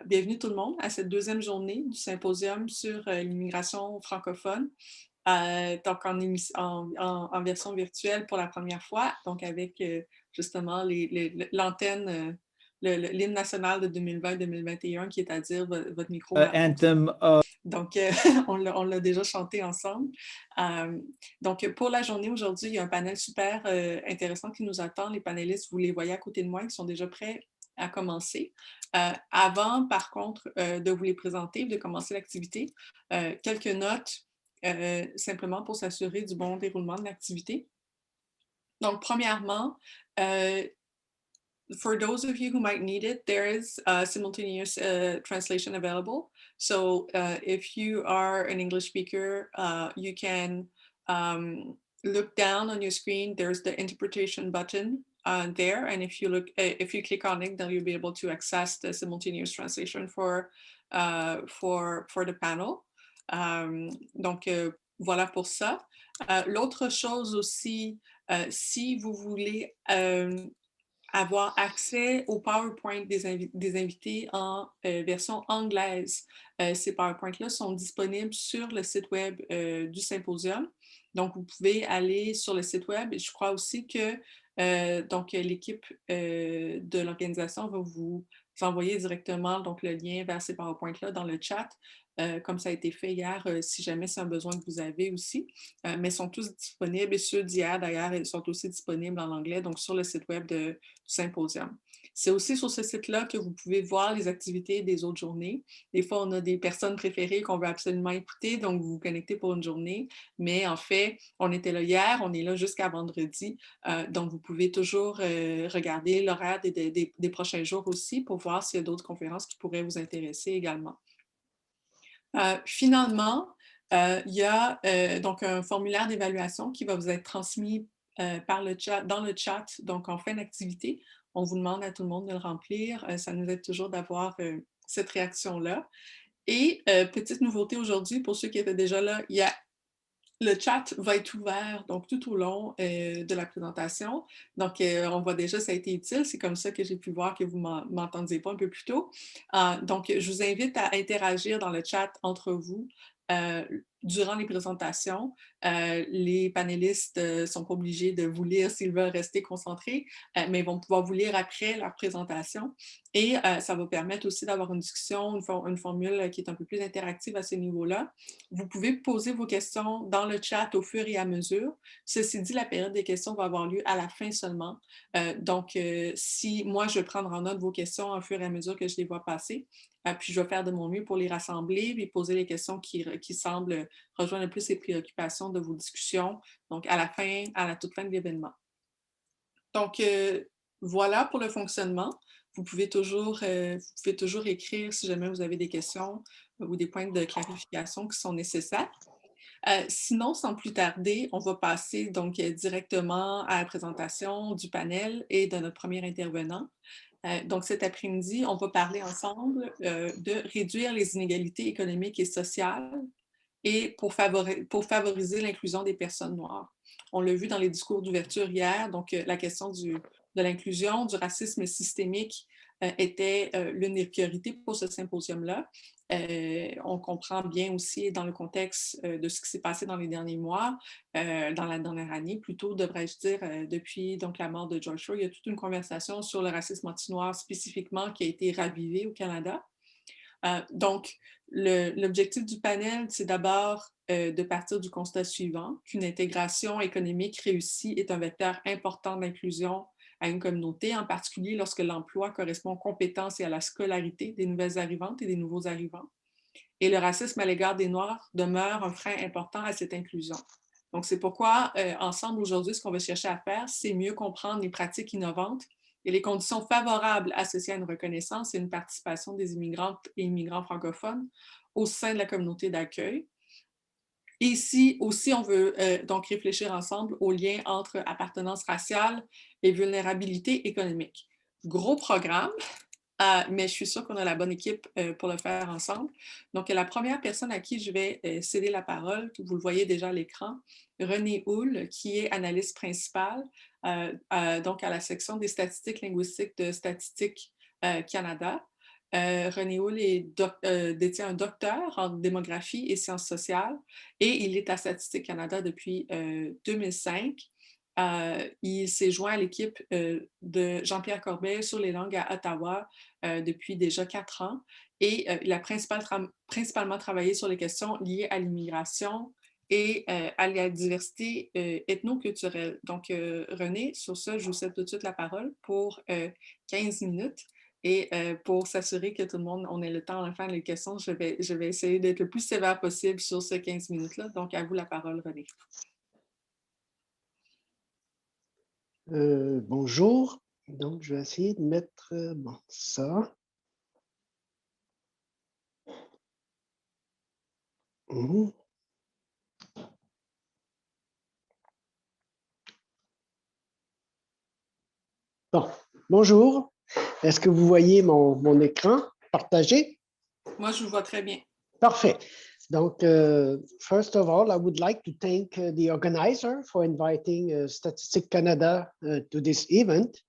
bienvenue tout le monde à cette deuxième journée du symposium sur l'immigration francophone. Donc en version virtuelle pour la première fois, donc avec justement l'antenne, l'hymne national de 2020-2021 qui est à dire votre micro à pause. Anthem. Donc, on l'a déjà chanté ensemble. Donc, pour la journée aujourd'hui, il y a un panel super intéressant qui nous attend. Les panélistes, vous les voyez à côté de moi, ils sont déjà prêts à commencer. Avant, par contre, de vous les présenter, de commencer l'activité, quelques notes simplement pour s'assurer du bon déroulement de l'activité. Donc, premièrement, for those of you who might need it, there is simultaneous translation available. So if you are an English speaker, you can look down on your screen. There's the interpretation button there, and if you click on it, then you'll be able to access the simultaneous translation for the panel. Donc voilà pour ça. L'autre chose aussi, si vous voulez avoir accès au PowerPoint des invités en version anglaise. Ces PowerPoints-là sont disponibles sur le site web du symposium. Donc, vous pouvez aller sur le site web. Je crois aussi que donc l'équipe de l'organisation va vous envoyer directement donc, le lien vers ces PowerPoints-là dans le chat, comme ça a été fait hier, si jamais c'est un besoin que vous avez aussi. Mais ils sont tous disponibles et ceux d'hier, d'ailleurs, ils sont aussi disponibles en anglais, donc sur le site web du symposium. C'est aussi sur ce site-là que vous pouvez voir les activités des autres journées. Des fois, on a des personnes préférées qu'on veut absolument écouter, donc vous vous connectez pour une journée. Mais en fait, on était là hier, on est là jusqu'à vendredi. Donc, vous pouvez toujours regarder l'horaire des prochains jours aussi pour voir s'il y a d'autres conférences qui pourraient vous intéresser également. Finalement, il y a donc un formulaire d'évaluation qui va vous être transmis dans le chat, donc en fin d'activité. On vous demande à tout le monde de le remplir. Ça nous aide toujours d'avoir cette réaction-là. Et petite nouveauté aujourd'hui, pour ceux qui étaient déjà là, le chat va être ouvert donc tout au long de la présentation. Donc, on voit déjà ça a été utile. C'est comme ça que j'ai pu voir que vous ne m'entendiez pas un peu plus tôt. Donc, je vous invite à interagir dans le chat entre vous durant les présentations. Les panélistes ne sont pas obligés de vous lire s'ils veulent rester concentrés, mais ils vont pouvoir vous lire après leur présentation. Et ça va permettre aussi d'avoir une discussion, une formule qui est un peu plus interactive à ce niveau-là. Vous pouvez poser vos questions dans le chat au fur et à mesure. Ceci dit, la période des questions va avoir lieu à la fin seulement. Donc, si moi, je vais prendre en note vos questions au fur et à mesure que je les vois passer, puis je vais faire de mon mieux pour les rassembler et poser les questions qui semblent rejoindre le plus les préoccupations de vos discussions, donc à la toute fin de l'événement. Donc, voilà pour le fonctionnement. Vous pouvez toujours écrire si jamais vous avez des questions ou des points de clarification qui sont nécessaires. Sinon, sans plus tarder, on va passer donc directement à la présentation du panel et de notre premier intervenant. Donc, cet après-midi, on va parler ensemble de réduire les inégalités économiques et sociales et pour favoriser l'inclusion des personnes noires. On l'a vu dans les discours d'ouverture hier, donc la question de l'inclusion, du racisme systémique était l'une des priorités pour ce symposium-là. On comprend bien aussi dans le contexte de ce qui s'est passé dans les derniers mois, dans la dernière année, plutôt devrais-je dire, depuis donc, la mort de George Floyd, il y a toute une conversation sur le racisme anti-noir spécifiquement qui a été ravivée au Canada. Donc, l'objectif du panel, c'est d'abord de partir du constat suivant, qu'une intégration économique réussie est un vecteur important d'inclusion à une communauté, en particulier lorsque l'emploi correspond aux compétences et à la scolarité des nouvelles arrivantes et des nouveaux arrivants. Et le racisme à l'égard des Noirs demeure un frein important à cette inclusion. Donc, c'est pourquoi, ensemble, aujourd'hui, ce qu'on va chercher à faire, c'est mieux comprendre les pratiques innovantes et les conditions favorables associées à une reconnaissance et une participation des immigrantes et immigrants francophones au sein de la communauté d'accueil. Et ici aussi, on veut donc réfléchir ensemble au lien entre appartenance raciale et vulnérabilité économique. Gros programme, mais je suis sûre qu'on a la bonne équipe pour le faire ensemble. Donc, la première personne à qui je vais céder la parole, vous le voyez déjà à l'écran, Renée Houle, qui est analyste principale donc à la section des statistiques linguistiques de Statistique Canada. René Houle détient un docteur en démographie et sciences sociales et il est à Statistique Canada depuis 2005. Il s'est joint à l'équipe de Jean-Pierre Corbeil sur les langues à Ottawa depuis déjà 4 ans et il a principalement travaillé sur les questions liées à l'immigration et à la diversité ethnoculturelle. Donc, René, sur ça, je vous cède tout de suite la parole pour 15 minutes. Et pour s'assurer que tout le monde, on ait le temps à faire les questions, je vais essayer d'être le plus sévère possible sur ces 15 minutes-là. Donc, à vous la parole, René. Bonjour. Donc, je vais essayer de mettre bon, ça. Bon. Bonjour. Est-ce que vous voyez mon écran partagé? Moi, je vous vois très bien. Parfait. Donc, first of all, I would like to thank the organizer for inviting Statistique Canada to this event.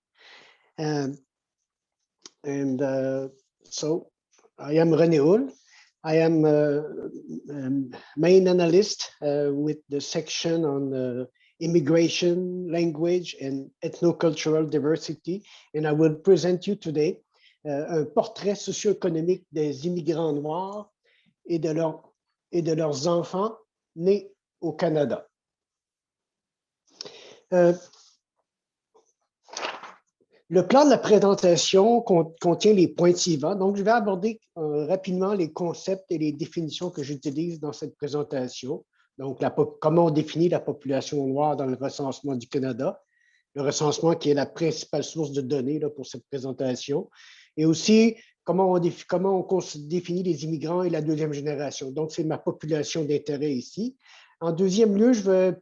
So, I am René Houle. I am main analyst with the section on immigration, language, and ethnocultural diversity. And I will present you today un portrait socio-économique des immigrants noirs et de leurs enfants nés au Canada. Le plan de la présentation contient les points suivants. Donc, je vais aborder rapidement les concepts et les définitions que j'utilise dans cette présentation. Donc, comment on définit la population noire dans le recensement du Canada, le recensement qui est la principale source de données là, pour cette présentation, et aussi comment on définit les immigrants et la deuxième génération. Donc, c'est ma population d'intérêt ici. En deuxième lieu, je vais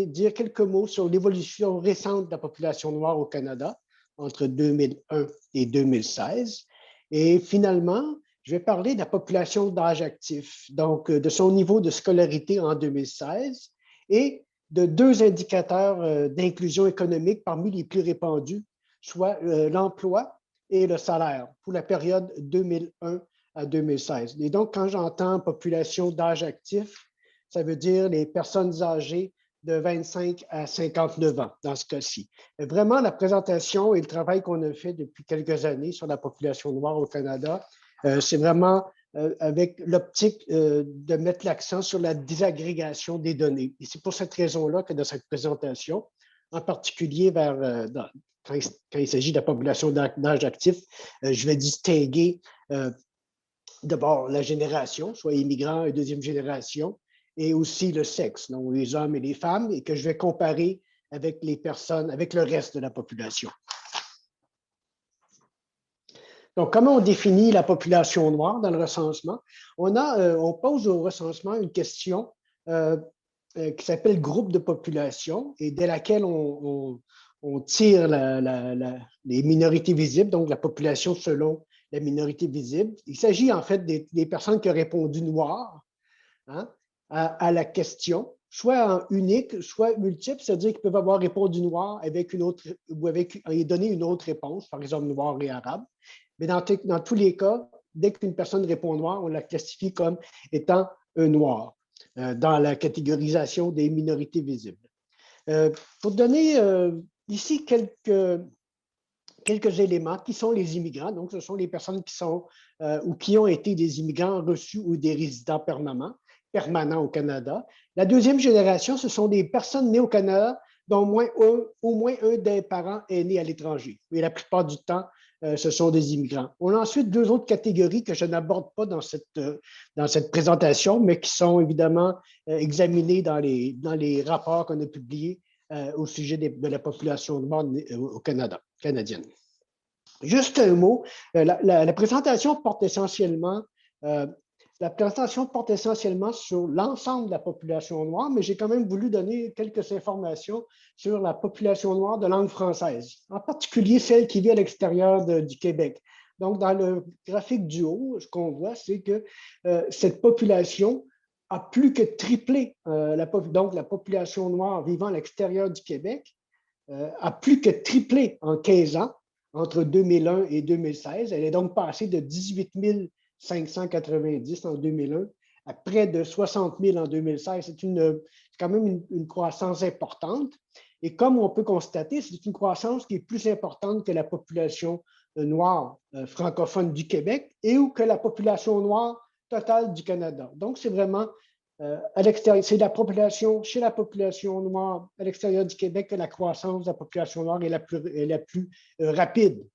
dire quelques mots sur l'évolution récente de la population noire au Canada entre 2001 et 2016. Et finalement, je vais parler de la population d'âge actif, donc de son niveau de scolarité en 2016 et de deux indicateurs d'inclusion économique parmi les plus répandus, soit l'emploi et le salaire pour la période 2001 à 2016. Et donc, quand j'entends population d'âge actif, ça veut dire les personnes âgées de 25 à 59 ans dans ce cas-ci. Vraiment, la présentation et le travail qu'on a fait depuis quelques années sur la population noire au Canada, c'est vraiment avec l'optique de mettre l'accent sur la désagrégation des données. Et c'est pour cette raison-là que dans cette présentation, en particulier quand il s'agit de la population d'âge actif, je vais distinguer d'abord la génération, soit immigrants et deuxième génération, et aussi le sexe, donc les hommes et les femmes, et que je vais comparer avec les personnes, avec le reste de la population. Donc, comment on définit la population noire dans le recensement? On pose au recensement une question qui s'appelle groupe de population et de laquelle on tire les minorités visibles, donc la population selon la minorité visible. Il s'agit en fait des personnes qui ont répondu noir, hein, à la question, soit en unique, soit multiple, c'est-à-dire qu'ils peuvent avoir répondu noir avec une autre, ou donné une autre réponse, par exemple noir et arabe. Mais dans tous les cas, dès qu'une personne répond noir, on la classifie comme étant un noir dans la catégorisation des minorités visibles. Pour donner ici quelques éléments, qui sont les immigrants. Donc, ce sont les personnes qui sont ou qui ont été des immigrants reçus ou des résidents permanents au Canada. La deuxième génération, ce sont des personnes nées au Canada dont au moins un des parents est né à l'étranger. Et la plupart du temps, ce sont des immigrants. On a ensuite deux autres catégories que je n'aborde pas dans cette présentation, mais qui sont évidemment examinées dans les rapports qu'on a publiés au sujet de la population noire au Canada, canadienne. Juste un mot, la présentation porte essentiellement sur l'ensemble de la population noire, mais j'ai quand même voulu donner quelques informations sur la population noire de langue française, en particulier celle qui vit à l'extérieur du Québec. Donc, dans le graphique du haut, ce qu'on voit, c'est que cette population a plus que triplé. Donc, la population noire vivant à l'extérieur du Québec a plus que triplé en 15 ans entre 2001 et 2016. Elle est donc passée de 18 590 en 2001 à près de 60 000 en 2016. C'est quand même une croissance importante. Et comme on peut constater, c'est une croissance qui est plus importante que la population noire francophone du Québec et ou que la population noire totale du Canada. Donc, c'est vraiment à l'extérieur, c'est chez la population noire à l'extérieur du Québec que la croissance de la population noire est la plus rapide.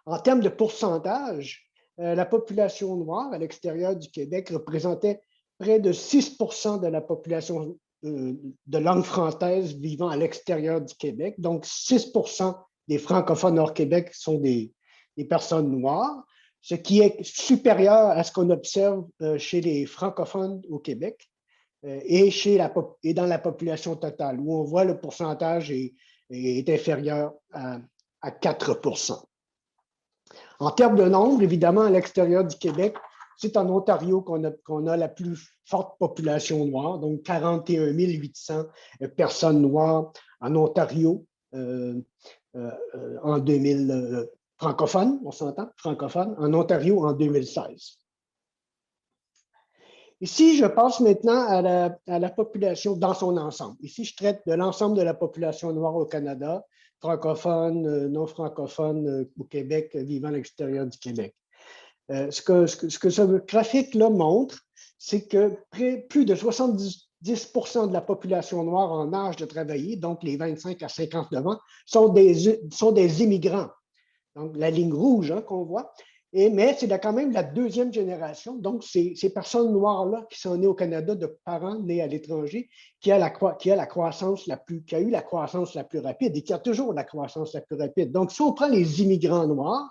En termes de pourcentage, la population noire à l'extérieur du Québec représentait près de 6 de la population de langue française vivant à l'extérieur du Québec. Donc, 6 des francophones hors Québec sont des personnes noires, ce qui est supérieur à ce qu'on observe chez les francophones au Québec et dans la population totale, où on voit le pourcentage est inférieur à 4 En termes de nombre, évidemment, à l'extérieur du Québec, c'est en Ontario qu'on a la plus forte population noire, donc 41 800 personnes noires en Ontario en 2000, francophone, on s'entend, francophone, en Ontario en 2016. Ici, je passe maintenant à la population dans son ensemble. Ici, je traite de l'ensemble de la population noire au Canada, francophone, non francophone au Québec, vivant à l'extérieur du Québec. Ce que ce graphique-là montre, c'est que plus de 70 de la population noire en âge de travailler, donc les 25 à 59 ans, sont des immigrants. Donc, la ligne rouge qu'on voit. Mais c'est quand même la deuxième génération. Donc, ces personnes noires-là qui sont nées au Canada de parents nés à l'étranger, qui a eu la croissance la plus rapide et qui a toujours la croissance la plus rapide. Donc, si on prend les immigrants noirs,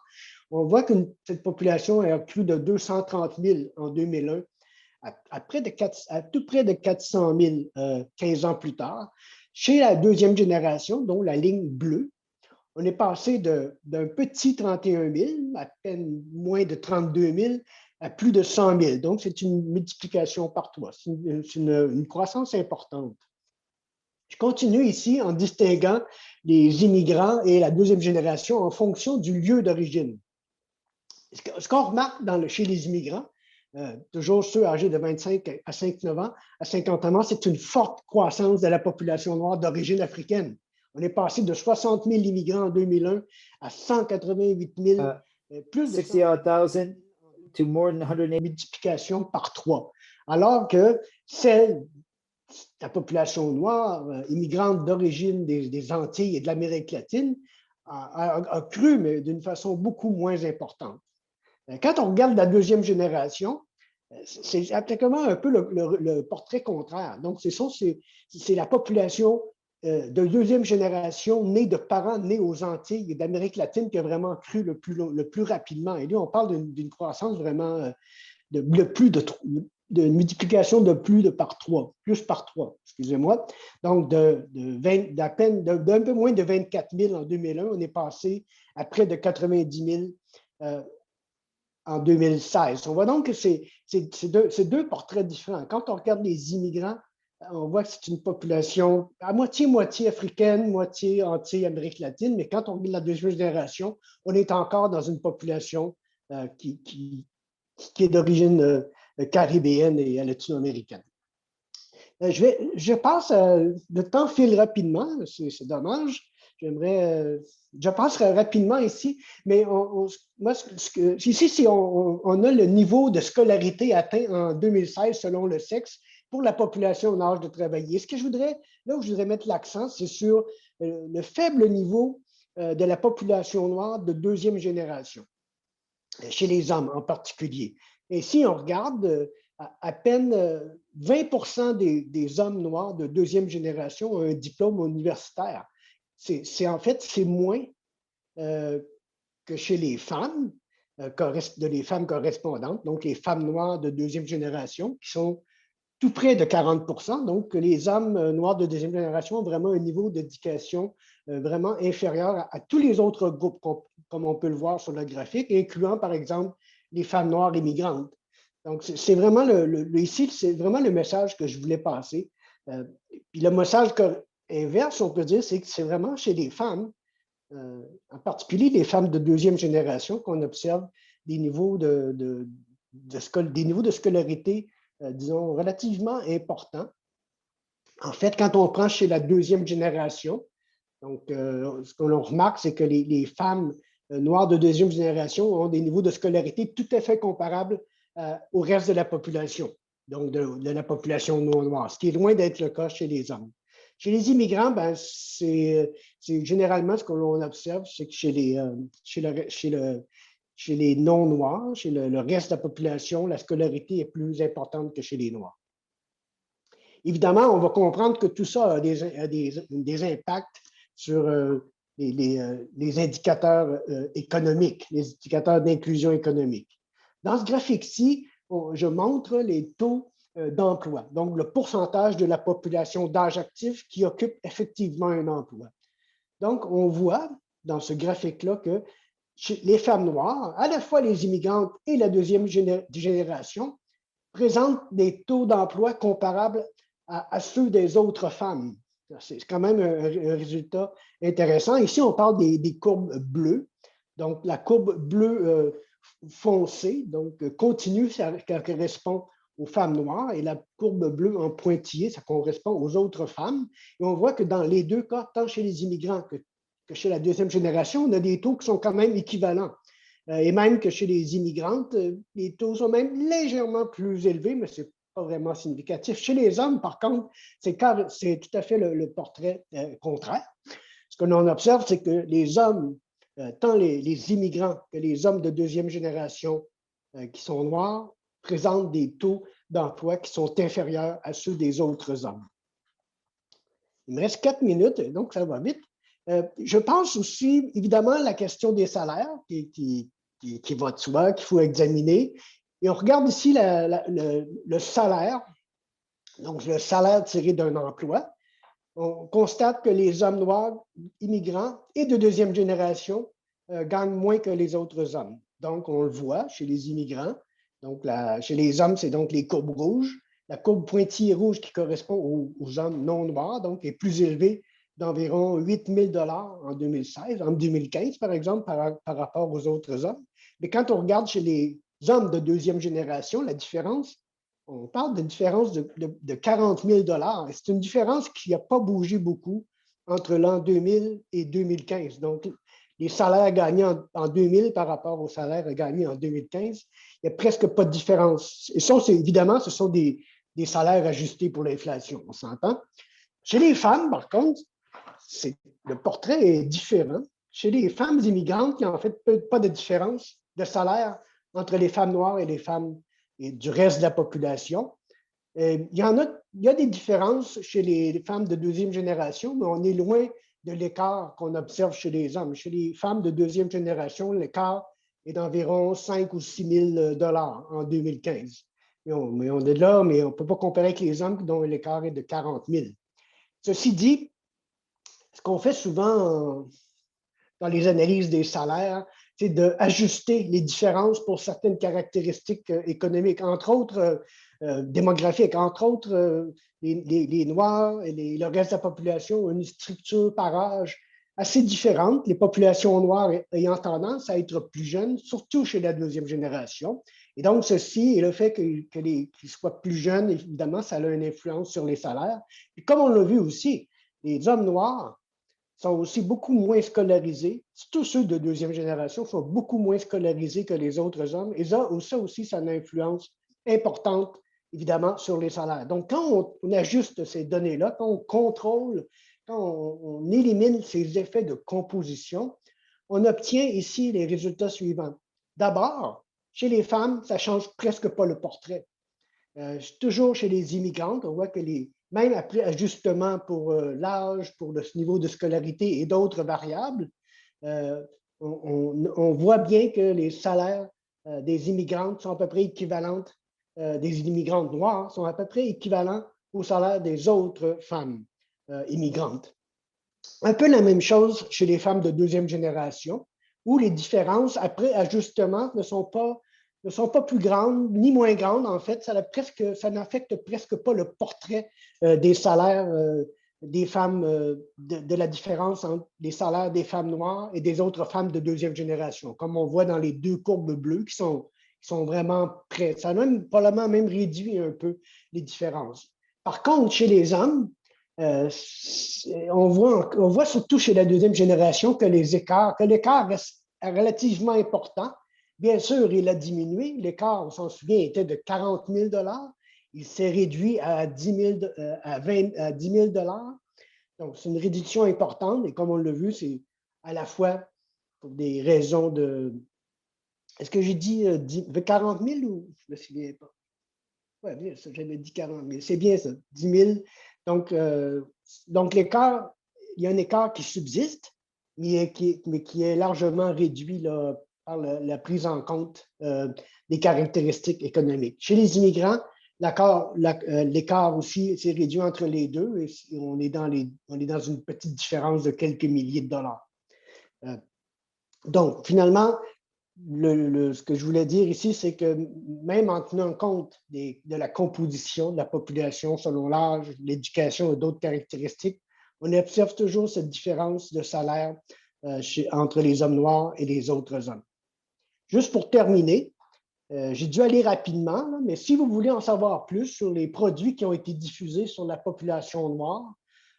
on voit que cette population a accru de 230 000 en 2001 à tout près de 400 000 15 ans plus tard. Chez la deuxième génération, dont la ligne bleue, on est passé d'un petit 31 000, à peine moins de 32 000, à plus de 100 000. Donc, c'est une multiplication par 3. C'est une croissance importante. Je continue ici en distinguant les immigrants et la deuxième génération en fonction du lieu d'origine. Ce qu'on remarque chez les immigrants, toujours ceux âgés de 25 à 59 ans, à 50 ans, c'est une forte croissance de la population noire d'origine africaine. On est passé de 60 000 immigrants en 2001 à 188 000, plus de 68,000 to more than 180. Multiplication par 3. Alors que la population noire, immigrante d'origine des Antilles et de l'Amérique latine, a cru, mais d'une façon beaucoup moins importante. Quand on regarde la deuxième génération, c'est pratiquement un peu le portrait contraire. Donc, c'est la population de deuxième génération née de parents nés aux Antilles et d'Amérique latine qui a vraiment cru le plus rapidement. Et là, on parle d'une croissance vraiment de multiplication de plus par 3, excusez-moi. Donc, d'un peu moins de 24 000 en 2001, on est passé à près de 90 000 en 2016. On voit donc que c'est deux portraits différents. Quand on regarde les immigrants, on voit que c'est une population à moitié africaine, moitié Antilles-Amérique latine, mais quand on regarde la deuxième génération, on est encore dans une population qui est d'origine caribéenne et latino-américaine. Je passe, le temps file rapidement, c'est dommage. Je passerai rapidement ici, mais ici, on a le niveau de scolarité atteint en 2016 selon le sexe pour la population en âge de travailler. Là où je voudrais mettre l'accent, c'est sur le faible niveau de la population noire de deuxième génération, chez les hommes en particulier. Et si on regarde, à peine 20 des hommes noirs de deuxième génération ont un diplôme universitaire. C'est moins que chez les femmes, les femmes correspondantes, donc les femmes noires de deuxième génération, qui sont tout près de 40 Donc, les hommes noirs de deuxième génération ont vraiment un niveau d'éducation vraiment inférieur à tous les autres groupes, comme on peut le voir sur le graphique, incluant, par exemple, les femmes noires immigrantes. Donc, c'est vraiment ici, c'est vraiment le message que je voulais passer. Puis le message inverse, on peut dire, c'est que c'est vraiment chez les femmes en particulier les femmes de deuxième génération, qu'on observe des niveaux des niveaux de scolarité, disons, relativement importants. En fait, quand on prend chez la deuxième génération, donc, ce que l'on remarque, c'est que les femmes noires de deuxième génération ont des niveaux de scolarité tout à fait comparables au reste de la population, donc de la population noire, ce qui est loin d'être le cas chez les hommes. Chez les immigrants, ben, c'est généralement ce que l'on observe, c'est que chez les non-noirs, chez le reste de la population, la scolarité est plus importante que chez les noirs. Évidemment, on va comprendre que tout ça a des impacts sur les indicateurs économiques, les indicateurs d'inclusion économique. Dans ce graphique-ci, je montre les taux d'emploi, donc le pourcentage de la population d'âge actif qui occupe effectivement un emploi. Donc, on voit dans ce graphique-là que les femmes noires, à la fois les immigrantes et la deuxième génération, présentent des taux d'emploi comparables à ceux des autres femmes. C'est quand même un résultat intéressant. Ici, on parle des courbes bleues. Donc, la courbe bleue foncée, donc continue, ça correspond aux femmes noires, et la courbe bleue en pointillé, ça correspond aux autres femmes. Et on voit que dans les deux cas, tant chez les immigrants que chez la deuxième génération, on a des taux qui sont quand même équivalents. Et même que chez les immigrantes, les taux sont même légèrement plus élevés, mais ce n'est pas vraiment significatif. Chez les hommes, par contre, c'est tout à fait le portrait contraire. Ce que l'on observe, c'est que les hommes, tant les immigrants que les hommes de deuxième génération qui sont noirs, présentent des taux d'emploi qui sont inférieurs à ceux des autres hommes. Il me reste 4 minutes, donc ça va vite. Je pense aussi, évidemment, à la question des salaires qui va de soi, qu'il faut examiner. Et on regarde ici le salaire, donc le salaire tiré d'un emploi. On constate que les hommes noirs, immigrants et de deuxième génération gagnent moins que les autres hommes. Donc, on le voit chez les immigrants. Donc, chez les hommes, c'est donc les courbes rouges. La courbe pointillée rouge qui correspond aux hommes non noirs, donc, est plus élevée d'environ 8 000 $ en 2016, en 2015, par exemple, par rapport aux autres hommes. Mais quand on regarde chez les hommes de deuxième génération, la différence, on parle d'une différence de 40 000 $. C'est une différence qui n'a pas bougé beaucoup entre l'an 2000 et 2015. Donc, les salaires gagnés en 2000 par rapport aux salaires gagnés en 2015, il n'y a presque pas de différence. Et ça, évidemment, ce sont des salaires ajustés pour l'inflation, on s'entend. Chez les femmes, par contre, le portrait est différent. Chez les femmes immigrantes, il n'y a en fait pas de différence de salaire entre les femmes noires et les femmes du reste de la population. Il y a des différences chez les femmes de deuxième génération, mais on est loin de l'écart qu'on observe chez les hommes. Chez les femmes de deuxième génération, l'écart est d'environ 5 ou 6 000 $ en 2015. Mais on est là, mais on ne peut pas comparer avec les hommes dont l'écart est de 40 000. Ceci dit, ce qu'on fait souvent dans les analyses des salaires, c'est d'ajuster les différences pour certaines caractéristiques économiques, entre autres démographiques, entre autres les Noirs et le reste de la population ont une structure par âge assez différente, les populations noires ayant tendance à être plus jeunes, surtout chez la deuxième génération. Et donc, ceci et le fait qu'ils soient plus jeunes, évidemment, ça a une influence sur les salaires. Et comme on l'a vu aussi, les hommes noirs sont aussi beaucoup moins scolarisés. Tous ceux de deuxième génération sont beaucoup moins scolarisés que les autres hommes. Et ça aussi, ça a une influence importante, évidemment, sur les salaires. Donc, quand on ajuste ces données-là, quand on contrôle, quand on élimine ces effets de composition, on obtient ici les résultats suivants. D'abord, chez les femmes, ça ne change presque pas le portrait. Toujours chez les immigrantes, on voit que même après ajustement pour l'âge, pour le niveau de scolarité et d'autres variables, on voit bien que les salaires des immigrantes sont à peu près équivalentes, des immigrantes noires sont à peu près équivalents aux salaires des autres femmes immigrantes. Un peu la même chose chez les femmes de deuxième génération, où les différences après ajustement ne sont pas plus grandes, ni moins grandes, en fait. Ça n'affecte presque pas le portrait des salaires des femmes, de la différence entre les salaires des femmes noires et des autres femmes de deuxième génération, comme on voit dans les deux courbes bleues qui sont vraiment près. Ça a même, probablement même réduit un peu les différences. Par contre, chez les hommes, on voit surtout chez la deuxième génération que l'écart reste relativement important. Bien sûr, il a diminué. L'écart, on s'en souvient, était de 40 000 $. Il s'est réduit à 10 000 $. Donc, c'est une réduction importante. Et comme on l'a vu, c'est à la fois pour des raisons de... Est-ce que j'ai dit 40 000 ou je ne me souviens pas? Oui, j'avais dit 40 000. C'est bien ça, 10 000. Donc l'écart, il y a un écart qui subsiste, mais qui est largement réduit là, par la prise en compte des caractéristiques économiques. Chez les immigrants, l'écart aussi s'est réduit entre les deux et on est dans une petite différence de quelques milliers de dollars. Donc, finalement, ce que je voulais dire ici, c'est que même en tenant compte de la composition de la population selon l'âge, l'éducation et d'autres caractéristiques, on observe toujours cette différence de salaire entre les hommes noirs et les autres hommes. Juste pour terminer, j'ai dû aller rapidement, là, mais si vous voulez en savoir plus sur les produits qui ont été diffusés sur la population noire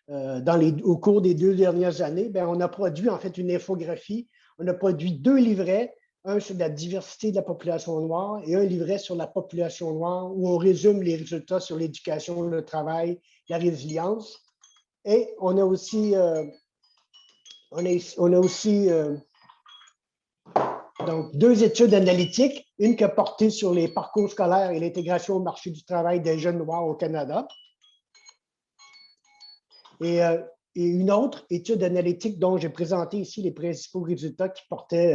au cours des 2 dernières années, bien, on a produit en fait une infographie. On a produit 2 livrets, un sur la diversité de la population noire et un livret sur la population noire où on résume les résultats sur l'éducation, le travail, la résilience. Et on a aussi, donc 2 études analytiques, une qui a porté sur les parcours scolaires et l'intégration au marché du travail des jeunes noirs au Canada. Et une autre étude analytique dont j'ai présenté ici les principaux résultats qui portaient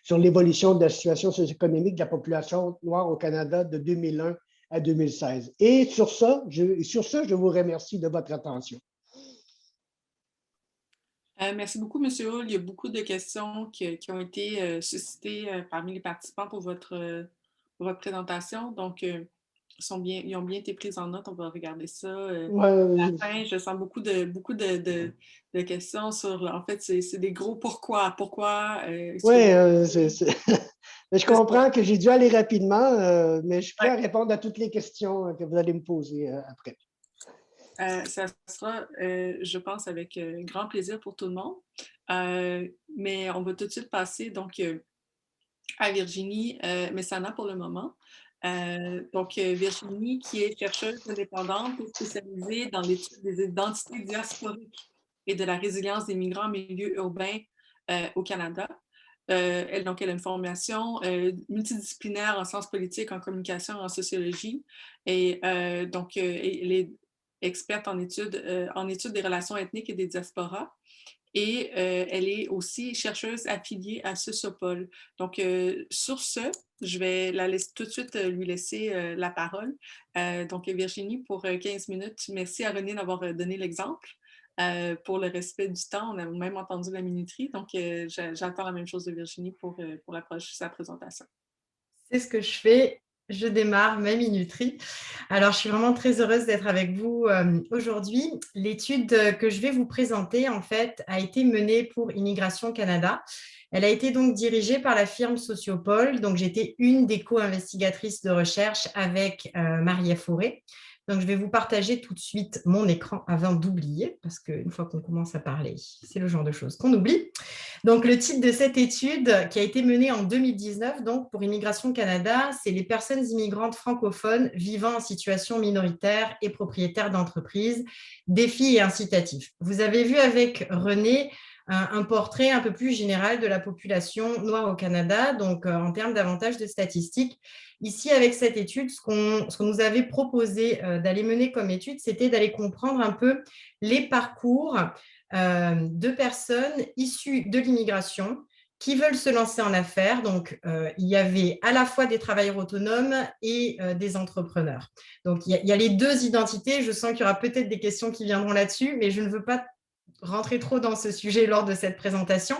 sur l'évolution de la situation socio-économique de la population noire au Canada de 2001 à 2016. Et sur ce, je vous remercie de votre attention. Merci beaucoup, M. Hull. Il y a beaucoup de questions qui ont été suscitées parmi les participants pour votre présentation. Donc, ils ont bien été prises en note. On va regarder ça. À la fin, je sens beaucoup de questions sur, en fait, c'est des gros pourquoi. Pourquoi? Oui, je comprends que j'ai dû aller rapidement, mais je suis prêt à répondre à toutes les questions que vous allez me poser après. Ça sera, je pense, avec grand plaisir pour tout le monde. Mais on va tout de suite passer donc, à Virginie Messana pour le moment. Donc, Virginie, qui est chercheuse indépendante et spécialisée dans l'étude des identités diasporiques et de la résilience des migrants en milieu urbain au Canada. Elle a une formation multidisciplinaire en sciences politiques, en communication, en sociologie. Et donc, elle est experte en études des relations ethniques et des diasporas. Et elle est aussi chercheuse affiliée à Sociopol. Donc, sur ce, je vais tout de suite lui laisser la parole. Donc, Virginie, pour 15 minutes, merci à René d'avoir donné l'exemple. Pour le respect du temps, on a même entendu la minuterie. Donc, j'attends la même chose de Virginie pour sa présentation. C'est ce que je fais. Je démarre ma minuterie. Alors, je suis vraiment très heureuse d'être avec vous aujourd'hui. L'étude que je vais vous présenter, en fait, a été menée pour Immigration Canada. Elle a été donc dirigée par la firme Sociopol. Donc, j'étais une des co-investigatrices de recherche avec Marie-Ève Fauré. Donc, je vais vous partager tout de suite mon écran avant d'oublier, parce qu'une fois qu'on commence à parler, c'est le genre de choses qu'on oublie. Donc, le titre de cette étude qui a été menée en 2019 donc, pour Immigration Canada, c'est « Les personnes immigrantes francophones vivant en situation minoritaire et propriétaires d'entreprises, défis et incitatifs ». Vous avez vu avec René un portrait un peu plus général de la population noire au Canada, donc en termes davantage de statistiques. Ici, avec cette étude, ce qu'on nous avait proposé d'aller mener comme étude, c'était d'aller comprendre un peu les parcours de personnes issues de l'immigration qui veulent se lancer en affaires. Donc, il y avait à la fois des travailleurs autonomes et des entrepreneurs. Donc, il y a les deux identités. Je sens qu'il y aura peut-être des questions qui viendront là-dessus, mais je ne veux pas rentrer trop dans ce sujet lors de cette présentation.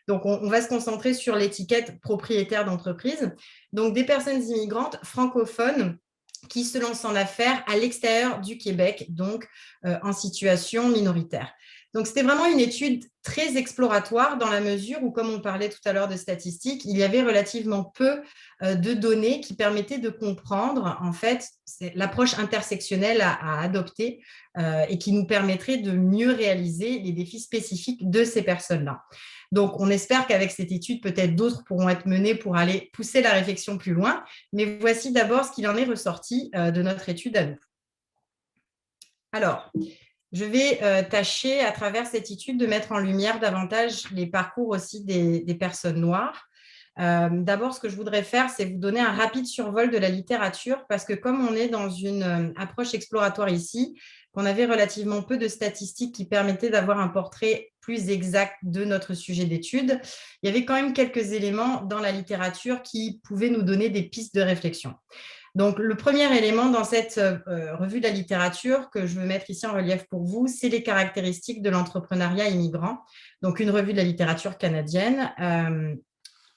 Donc, on va se concentrer sur l'étiquette propriétaire d'entreprise. Donc, des personnes immigrantes francophones qui se lancent en affaires à l'extérieur du Québec, donc en situation minoritaire. Donc, c'était vraiment une étude très exploratoire dans la mesure où, comme on parlait tout à l'heure de statistiques, il y avait relativement peu de données qui permettaient de comprendre, en fait, l'approche intersectionnelle à adopter et qui nous permettrait de mieux réaliser les défis spécifiques de ces personnes-là. Donc, on espère qu'avec cette étude, peut-être d'autres pourront être menés pour aller pousser la réflexion plus loin. Mais voici d'abord ce qu'il en est ressorti de notre étude à nous. Alors, je vais tâcher à travers cette étude de mettre en lumière davantage les parcours aussi des personnes noires. D'abord, ce que je voudrais faire, c'est vous donner un rapide survol de la littérature parce que comme on est dans une approche exploratoire ici, qu'on avait relativement peu de statistiques qui permettaient d'avoir un portrait plus exact de notre sujet d'étude, il y avait quand même quelques éléments dans la littérature qui pouvaient nous donner des pistes de réflexion. Donc, le premier élément dans cette revue de la littérature que je veux mettre ici en relief pour vous, c'est les caractéristiques de l'entrepreneuriat immigrant. Donc, une revue de la littérature canadienne.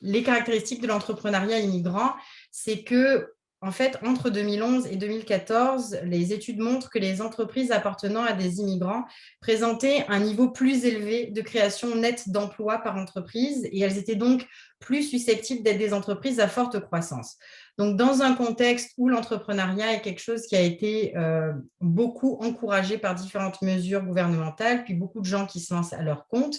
Les caractéristiques de l'entrepreneuriat immigrant, c'est que, en fait, entre 2011 et 2014, les études montrent que les entreprises appartenant à des immigrants présentaient un niveau plus élevé de création nette d'emplois par entreprise et elles étaient donc plus susceptibles d'être des entreprises à forte croissance. Donc, dans un contexte où l'entrepreneuriat est quelque chose qui a été beaucoup encouragé par différentes mesures gouvernementales, puis beaucoup de gens qui se lancent à leur compte,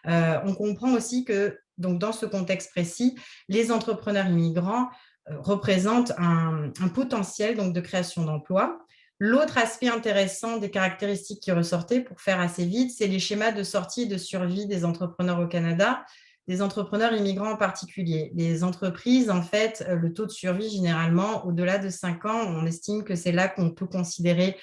on comprend aussi que, donc, dans ce contexte précis, les entrepreneurs immigrants représentent un potentiel donc, de création d'emplois. L'autre aspect intéressant des caractéristiques qui ressortaient, pour faire assez vite, c'est les schémas de sortie et de survie des entrepreneurs au Canada, des entrepreneurs immigrants en particulier. Les entreprises, en fait, le taux de survie, généralement, au-delà de 5 ans, on estime que c'est là qu'on peut considérer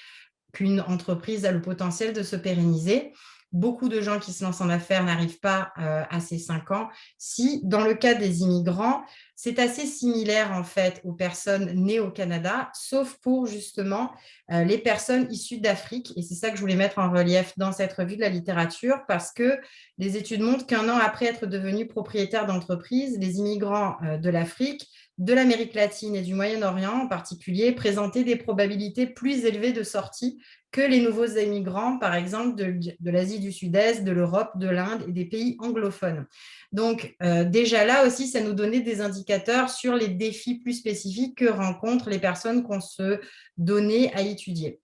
qu'une entreprise a le potentiel de se pérenniser. Beaucoup de gens qui se lancent en affaires n'arrivent pas à ces 5 ans. Si, dans le cas des immigrants, c'est assez similaire en fait aux personnes nées au Canada, sauf pour justement les personnes issues d'Afrique. Et c'est ça que je voulais mettre en relief dans cette revue de la littérature, parce que les études montrent qu'un an après être devenus propriétaires d'entreprises, les immigrants de l'Afrique, de l'Amérique latine et du Moyen-Orient en particulier, présentaient des probabilités plus élevées de sortie que les nouveaux immigrants, par exemple, de l'Asie du Sud-Est, de l'Europe, de l'Inde et des pays anglophones. Donc, déjà là aussi, ça nous donnait des indicateurs sur les défis plus spécifiques que rencontrent les personnes qu'on se donnait à étudier.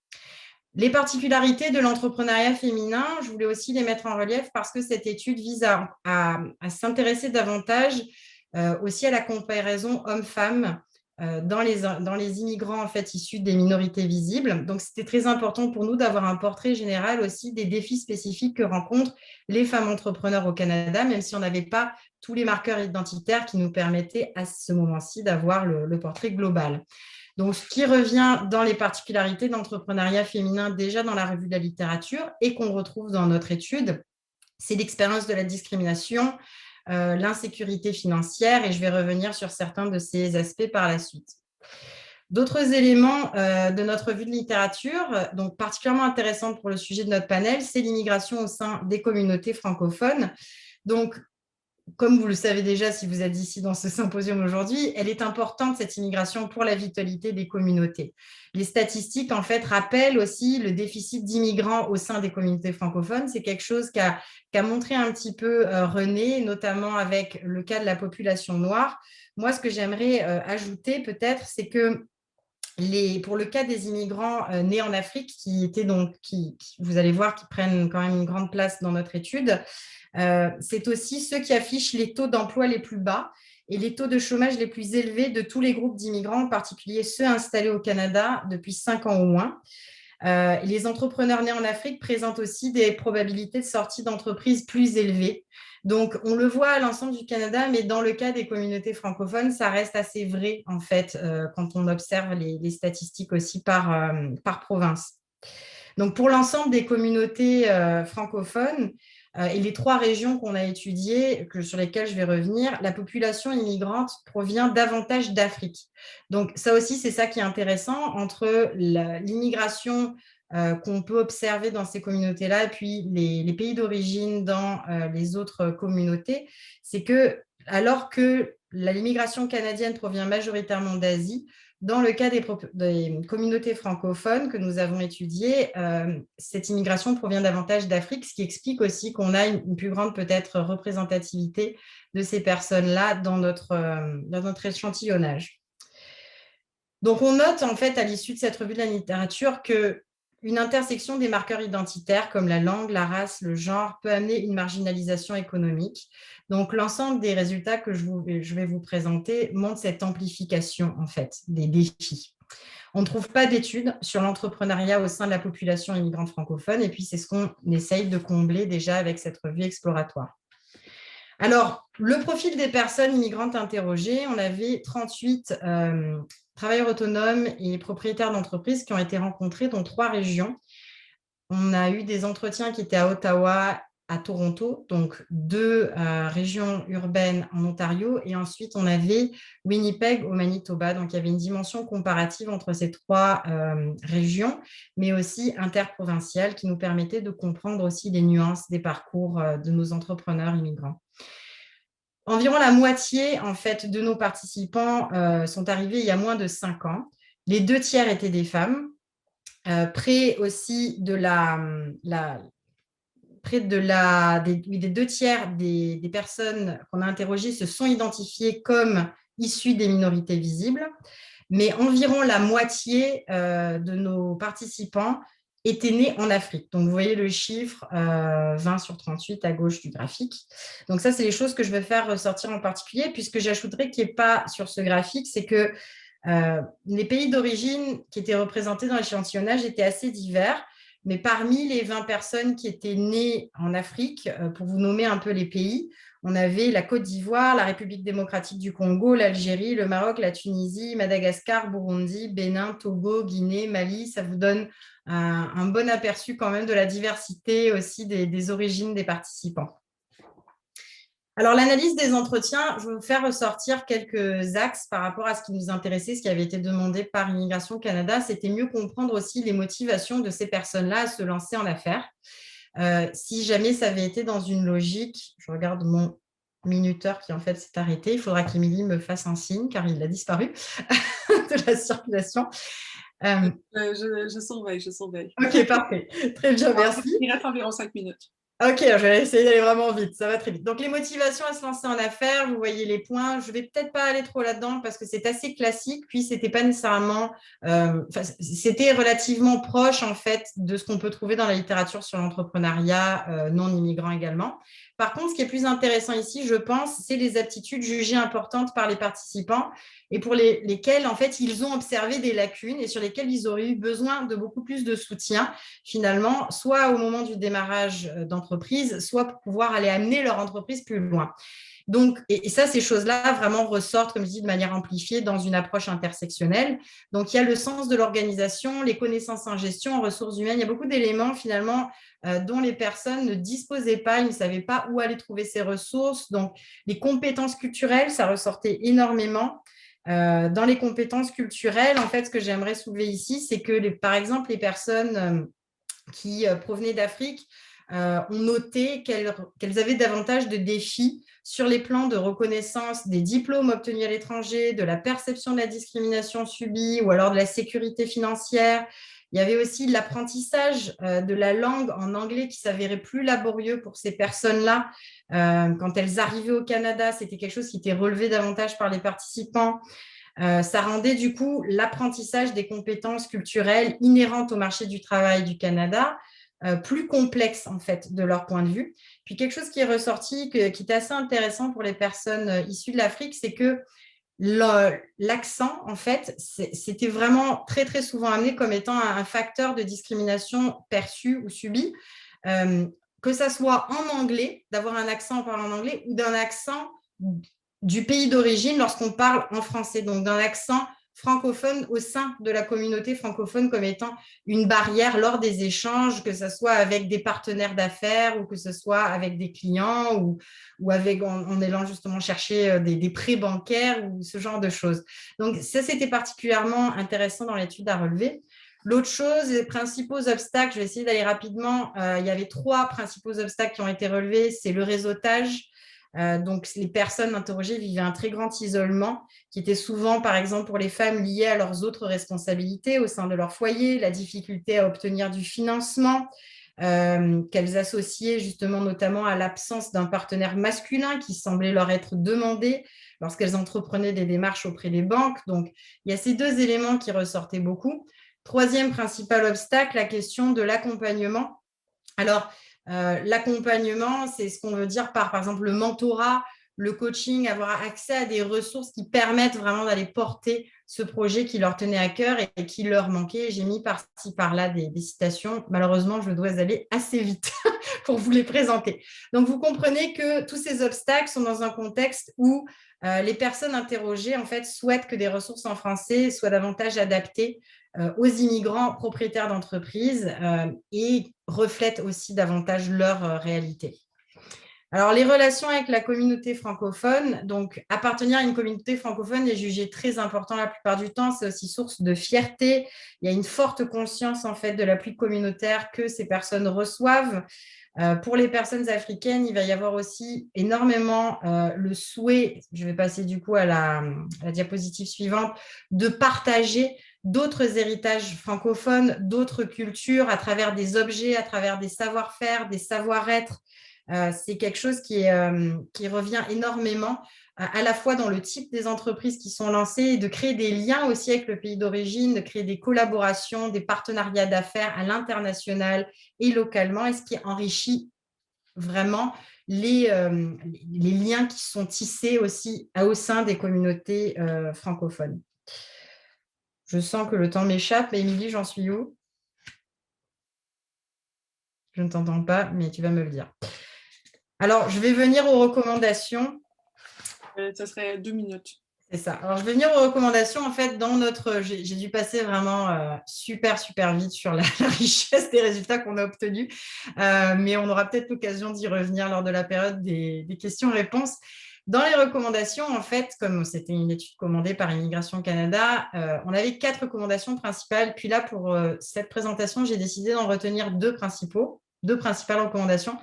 Les particularités de l'entrepreneuriat féminin, je voulais aussi les mettre en relief parce que cette étude vise à s'intéresser davantage aussi à la comparaison hommes-femmes dans les immigrants en fait, issus des minorités visibles. Donc, c'était très important pour nous d'avoir un portrait général aussi des défis spécifiques que rencontrent les femmes entrepreneurs au Canada, même si on n'avait pas tous les marqueurs identitaires qui nous permettaient à ce moment-ci d'avoir le portrait global. Donc, ce qui revient dans les particularités d'entrepreneuriat féminin déjà dans la revue de la littérature et qu'on retrouve dans notre étude, c'est l'expérience de la discrimination, l'insécurité financière, et je vais revenir sur certains de ces aspects par la suite. D'autres éléments de notre revue de littérature, donc particulièrement intéressantes pour le sujet de notre panel, c'est l'immigration au sein des communautés francophones. Donc, comme vous le savez déjà si vous êtes ici dans ce symposium aujourd'hui, elle est importante, cette immigration, pour la vitalité des communautés. Les statistiques, en fait, rappellent aussi le déficit d'immigrants au sein des communautés francophones. C'est quelque chose qu'a montré un petit peu René, notamment avec le cas de la population noire. Moi, ce que j'aimerais ajouter peut-être, c'est que pour le cas des immigrants nés en Afrique, vous allez voir, qui prennent quand même une grande place dans notre étude, c'est aussi ceux qui affichent les taux d'emploi les plus bas et les taux de chômage les plus élevés de tous les groupes d'immigrants, en particulier ceux installés au Canada depuis 5 ans au moins. Les entrepreneurs nés en Afrique présentent aussi des probabilités de sortie d'entreprise plus élevées. Donc, on le voit à l'ensemble du Canada, mais dans le cas des communautés francophones, ça reste assez vrai, en fait, quand on observe les statistiques aussi par province. Donc, pour l'ensemble des communautés francophones et les 3 régions qu'on a étudiées, sur lesquelles je vais revenir, la population immigrante provient davantage d'Afrique. Donc, ça aussi, c'est ça qui est intéressant entre l'immigration qu'on peut observer dans ces communautés-là et puis les pays d'origine dans les autres communautés, c'est que alors que l'immigration canadienne provient majoritairement d'Asie, Dans le cas des communautés francophones que nous avons étudiées, cette immigration provient davantage d'Afrique, ce qui explique aussi qu'on a une plus grande peut-être représentativité de ces personnes-là dans notre échantillonnage. Donc, on note en fait à l'issue de cette revue de la littérature qu'une intersection des marqueurs identitaires comme la langue, la race, le genre peut amener une marginalisation économique. Donc, l'ensemble des résultats que je vais vous présenter montre cette amplification en fait des défis. On ne trouve pas d'études sur l'entrepreneuriat au sein de la population immigrante francophone et puis c'est ce qu'on essaye de combler déjà avec cette revue exploratoire. Alors, le profil des personnes immigrantes interrogées, on avait 38 travailleurs autonomes et propriétaires d'entreprises qui ont été rencontrés dans 3 régions. On a eu des entretiens qui étaient à Ottawa, à Toronto, donc 2 régions urbaines en Ontario, et ensuite on avait Winnipeg au Manitoba, donc il y avait une dimension comparative entre ces 3 régions, mais aussi interprovinciale qui nous permettait de comprendre aussi les nuances des parcours de nos entrepreneurs immigrants. Environ la moitié en fait, de nos participants sont arrivés il y a moins de 5 ans. Les 2 tiers étaient des femmes. Près aussi de des 2 tiers des personnes qu'on a interrogées se sont identifiées comme issues des minorités visibles, mais environ la moitié de nos participants étaient nés en Afrique. Donc, vous voyez le chiffre 20 sur 38 à gauche du graphique. Donc, ça, c'est les choses que je veux faire ressortir en particulier, puisque j'ajouterais qu'il n'y ait pas sur ce graphique, c'est que les pays d'origine qui étaient représentés dans l'échantillonnage étaient assez divers, mais parmi les 20 personnes qui étaient nées en Afrique, pour vous nommer un peu les pays, on avait la Côte d'Ivoire, la République démocratique du Congo, l'Algérie, le Maroc, la Tunisie, Madagascar, Burundi, Bénin, Togo, Guinée, Mali. Ça vous donne un bon aperçu quand même de la diversité aussi des origines des participants. Alors, l'analyse des entretiens, je vais vous faire ressortir quelques axes par rapport à ce qui nous intéressait, ce qui avait été demandé par Immigration Canada. C'était mieux comprendre aussi les motivations de ces personnes-là à se lancer en affaires. Si jamais ça avait été dans une logique, je regarde mon minuteur qui en fait s'est arrêté, il faudra qu'Émilie me fasse un signe car il a disparu de la circulation. Je surveille. Ok, parfait. Très bien, merci. Il reste environ 5 minutes. Ok, je vais essayer d'aller vraiment vite, ça va très vite. Donc, les motivations à se lancer en affaires, vous voyez les points. Je ne vais peut-être pas aller trop là-dedans parce que c'est assez classique, puis c'était pas nécessairement, c'était relativement proche en fait de ce qu'on peut trouver dans la littérature sur l'entrepreneuriat non immigrant également. Par contre, ce qui est plus intéressant ici, je pense, c'est les aptitudes jugées importantes par les participants et pour lesquelles, en fait, ils ont observé des lacunes et sur lesquelles ils auraient eu besoin de beaucoup plus de soutien, finalement, soit au moment du démarrage d'entreprise, soit pour pouvoir aller amener leur entreprise plus loin. Donc, et ça, ces choses-là vraiment ressortent, comme je dis, de manière amplifiée dans une approche intersectionnelle. Donc, il y a le sens de l'organisation, les connaissances en gestion, en ressources humaines. Il y a beaucoup d'éléments, finalement, dont les personnes ne disposaient pas, ils ne savaient pas où aller trouver ces ressources. Donc, les compétences culturelles, ça ressortait énormément. Dans les compétences culturelles, en fait, ce que j'aimerais soulever ici, c'est que, par exemple, les personnes qui provenaient d'Afrique ont noté qu'elles avaient davantage de défis sur les plans de reconnaissance des diplômes obtenus à l'étranger, de la perception de la discrimination subie ou alors de la sécurité financière. Il y avait aussi l'apprentissage de la langue en anglais qui s'avérait plus laborieux pour ces personnes-là. Quand elles arrivaient au Canada, c'était quelque chose qui était relevé davantage par les participants. Ça rendait du coup l'apprentissage des compétences culturelles inhérentes au marché du travail du Canada plus complexe en fait de leur point de vue. Puis quelque chose qui est ressorti, qui est assez intéressant pour les personnes issues de l'Afrique, c'est que l'accent, en fait, c'était vraiment très, très souvent amené comme étant un facteur de discrimination perçu ou subi, que ça soit en anglais, d'avoir un accent en parlant en anglais, ou d'un accent du pays d'origine lorsqu'on parle en français, donc d'un accent francophone au sein de la communauté francophone comme étant une barrière lors des échanges, que ce soit avec des partenaires d'affaires ou que ce soit avec des clients ou avec, en allant justement chercher des prêts bancaires ou ce genre de choses. Donc ça, c'était particulièrement intéressant dans l'étude à relever. L'autre chose, les principaux obstacles, je vais essayer d'aller rapidement, il y avait 3 principaux obstacles qui ont été relevés, c'est le réseautage, Donc, les personnes interrogées vivaient un très grand isolement qui était souvent, par exemple, pour les femmes lié à leurs autres responsabilités au sein de leur foyer, la difficulté à obtenir du financement, qu'elles associaient justement notamment à l'absence d'un partenaire masculin qui semblait leur être demandé lorsqu'elles entreprenaient des démarches auprès des banques. Donc, il y a ces deux éléments qui ressortaient beaucoup. Troisième principal obstacle, la question de l'accompagnement. Alors, l'accompagnement, c'est ce qu'on veut dire par exemple, le mentorat, le coaching, avoir accès à des ressources qui permettent vraiment d'aller porter ce projet qui leur tenait à cœur et qui leur manquait. J'ai mis par-ci, par-là des citations. Malheureusement, je dois aller assez vite pour vous les présenter. Donc, vous comprenez que tous ces obstacles sont dans un contexte où les personnes interrogées, en fait, souhaitent que des ressources en français soient davantage adaptées aux immigrants propriétaires d'entreprises et reflètent aussi davantage leur réalité. Alors, les relations avec la communauté francophone, donc appartenir à une communauté francophone est jugé très important la plupart du temps, c'est aussi source de fierté. Il y a une forte conscience en fait de l'appui communautaire que ces personnes reçoivent. Pour les personnes africaines, il va y avoir aussi énormément le souhait, je vais passer du coup à la diapositive suivante, de partager d'autres héritages francophones, d'autres cultures à travers des objets, à travers des savoir-faire, des savoir-être. C'est quelque chose qui revient énormément, à la fois dans le type des entreprises qui sont lancées et de créer des liens aussi avec le pays d'origine, de créer des collaborations, des partenariats d'affaires à l'international et localement, et ce qui enrichit vraiment les liens qui sont tissés aussi au sein des communautés francophones. Je sens que le temps m'échappe. Émilie, j'en suis où? Je ne t'entends pas, mais tu vas me le dire. Alors, je vais venir aux recommandations. Ça serait 2 minutes. C'est ça. Alors, je vais venir aux recommandations. En fait, dans notre... J'ai dû passer vraiment super vite sur la richesse des résultats qu'on a obtenus. Mais on aura peut-être l'occasion d'y revenir lors de la période des questions-réponses. Dans les recommandations, en fait, comme c'était une étude commandée par Immigration Canada, on avait 4 recommandations principales. Puis là, pour cette présentation, j'ai décidé d'en retenir deux principales recommandations.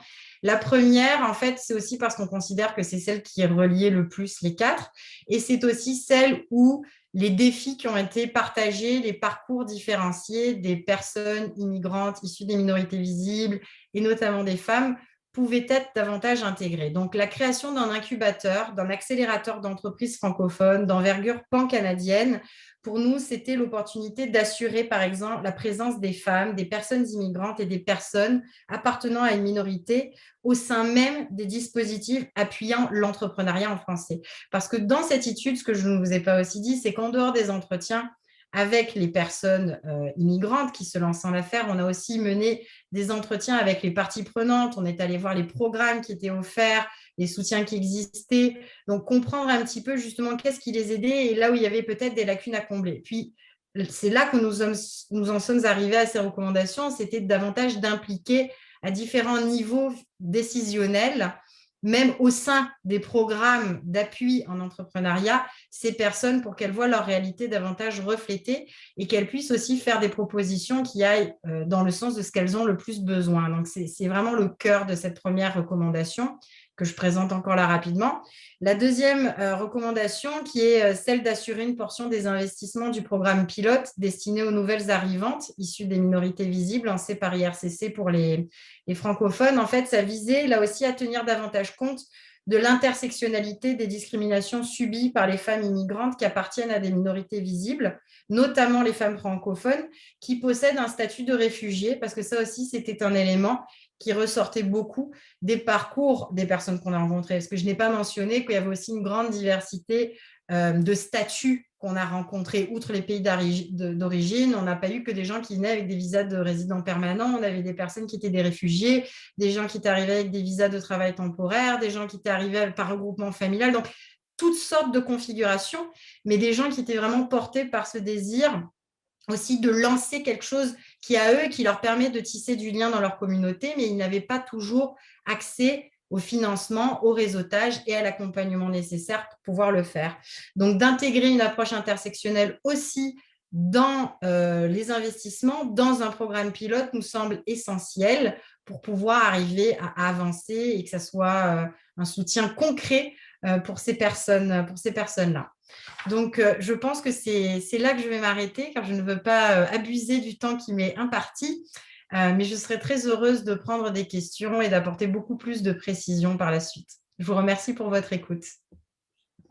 La première, en fait, c'est aussi parce qu'on considère que c'est celle qui reliait le plus les 4. Et c'est aussi celle où les défis qui ont été partagés, les parcours différenciés des personnes immigrantes issues des minorités visibles et notamment des femmes pouvaient être davantage intégrés. Donc, la création d'un incubateur, d'un accélérateur d'entreprises francophones d'envergure pan-canadienne, pour nous, c'était l'opportunité d'assurer, par exemple, la présence des femmes, des personnes immigrantes et des personnes appartenant à une minorité au sein même des dispositifs appuyant l'entrepreneuriat en français. Parce que dans cette étude, ce que je ne vous ai pas aussi dit, c'est qu'en dehors des entretiens avec les personnes immigrantes qui se lancent en affaires, on a aussi mené des entretiens avec les parties prenantes, on est allé voir les programmes qui étaient offerts, les soutiens qui existaient, donc comprendre un petit peu justement qu'est-ce qui les aidait et là où il y avait peut-être des lacunes à combler. Puis, c'est là que nous en sommes arrivés à ces recommandations, c'était davantage d'impliquer à différents niveaux décisionnels, même au sein des programmes d'appui en entrepreneuriat, ces personnes pour qu'elles voient leur réalité davantage reflétée et qu'elles puissent aussi faire des propositions qui aillent dans le sens de ce qu'elles ont le plus besoin. Donc, c'est vraiment le cœur de cette première recommandation que je présente encore là rapidement. La deuxième recommandation qui est celle d'assurer une portion des investissements du programme pilote destiné aux nouvelles arrivantes issues des minorités visibles lancé par IRCC pour les francophones. En fait, ça visait là aussi à tenir davantage compte de l'intersectionnalité des discriminations subies par les femmes immigrantes qui appartiennent à des minorités visibles, notamment les femmes francophones qui possèdent un statut de réfugié, parce que ça aussi, c'était un élément qui ressortait beaucoup des parcours des personnes qu'on a rencontrées. Parce que je n'ai pas mentionné qu'il y avait aussi une grande diversité de statuts qu'on a rencontrés, outre les pays d'origine. On n'a pas eu que des gens qui venaient avec des visas de résidents permanents. On avait des personnes qui étaient des réfugiés, des gens qui étaient arrivés avec des visas de travail temporaire, des gens qui étaient arrivés par regroupement familial. Donc, toutes sortes de configurations, mais des gens qui étaient vraiment portés par ce désir aussi de lancer quelque chose qui à eux, qui leur permet de tisser du lien dans leur communauté, mais ils n'avaient pas toujours accès au financement, au réseautage et à l'accompagnement nécessaire pour pouvoir le faire. Donc, d'intégrer une approche intersectionnelle aussi dans les investissements dans un programme pilote nous semble essentiel pour pouvoir arriver à avancer et que ça soit un soutien concret pour ces personnes-là. Donc, je pense que c'est là que je vais m'arrêter car je ne veux pas abuser du temps qui m'est imparti, mais je serai très heureuse de prendre des questions et d'apporter beaucoup plus de précision par la suite. Je vous remercie pour votre écoute.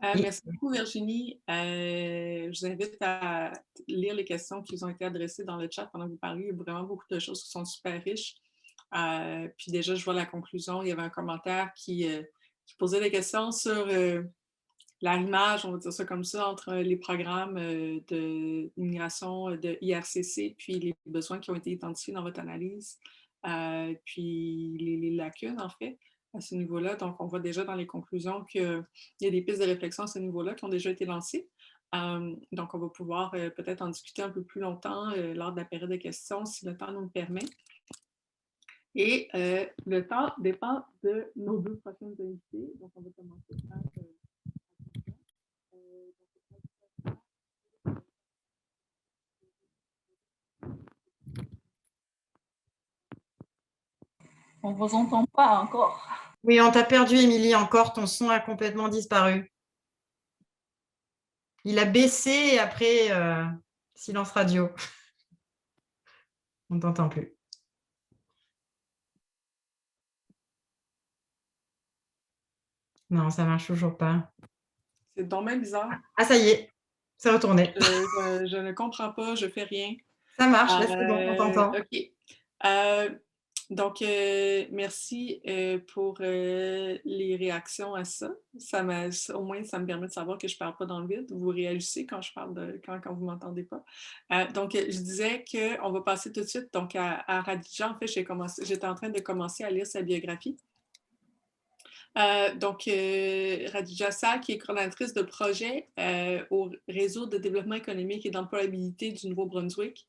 Merci beaucoup, Virginie. Je vous invite à lire les questions qui vous ont été adressées dans le chat pendant que vous parliez. Il y a vraiment beaucoup de choses qui sont super riches. Puis déjà, je vois la conclusion. Il y avait un commentaire qui posait des questions sur l'arrimage, on va dire ça comme ça, entre les programmes d'immigration de IRCC puis les besoins qui ont été identifiés dans votre analyse, puis les lacunes, en fait, à ce niveau-là. Donc, on voit déjà dans les conclusions qu'il y a des pistes de réflexion à ce niveau-là qui ont déjà été lancées. Donc, on va pouvoir peut-être en discuter un peu plus longtemps lors de la période de questions, si le temps nous le permet. Et le temps dépend de nos deux prochaines invités. Donc, on va commencer par... On ne vous entend pas encore. Oui, on t'a perdu, Émilie, encore. Ton son a complètement disparu. Il a baissé et après, silence radio. On ne t'entend plus. Non, ça ne marche toujours pas. C'est dommage bizarre. Ah, ça y est, c'est retourné. Je ne comprends pas, je ne fais rien. Ça marche, là, c'est bon, on t'entend. OK. Donc, merci pour les réactions à ça. Au moins, ça me permet de savoir que je ne parle pas dans le vide. Vous réagissez quand je parle quand vous ne m'entendez pas. Donc, je disais qu'on va passer tout de suite donc, à Radija. En fait, j'étais en train de commencer à lire sa biographie. Donc, Radija Sal, qui est coordonnatrice de projet au Réseau de développement économique et d'employabilité du Nouveau-Brunswick.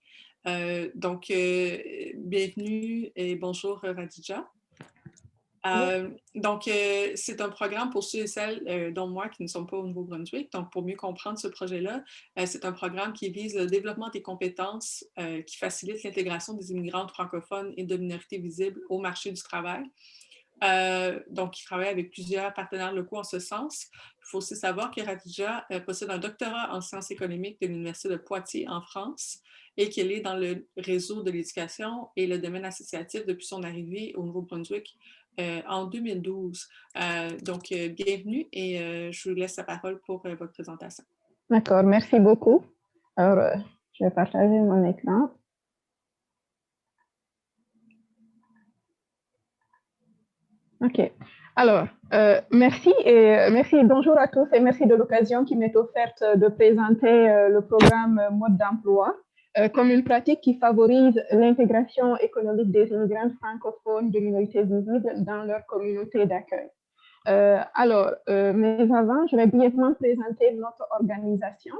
Donc, bienvenue et bonjour Radija. Donc, c'est un programme pour ceux et celles, dont moi, qui ne sont pas au Nouveau-Brunswick. Donc, pour mieux comprendre ce projet-là, c'est un programme qui vise le développement des compétences qui facilite l'intégration des immigrantes francophones et de minorités visibles au marché du travail. Donc, il travaille avec plusieurs partenaires locaux en ce sens. Il faut aussi savoir que Radija possède un doctorat en sciences économiques de l'Université de Poitiers en France et qu'elle est dans le réseau de l'éducation et le domaine associatif depuis son arrivée au Nouveau-Brunswick en 2012. Donc, bienvenue et je vous laisse la parole pour votre présentation. D'accord, merci beaucoup. Alors, je vais partager mon écran. OK. Alors, merci bonjour à tous et merci de l'occasion qui m'est offerte de présenter le programme Mode d'emploi comme une pratique qui favorise l'intégration économique des immigrants francophones de minorités visibles dans leur communauté d'accueil. Mais avant, je vais brièvement présenter notre organisation.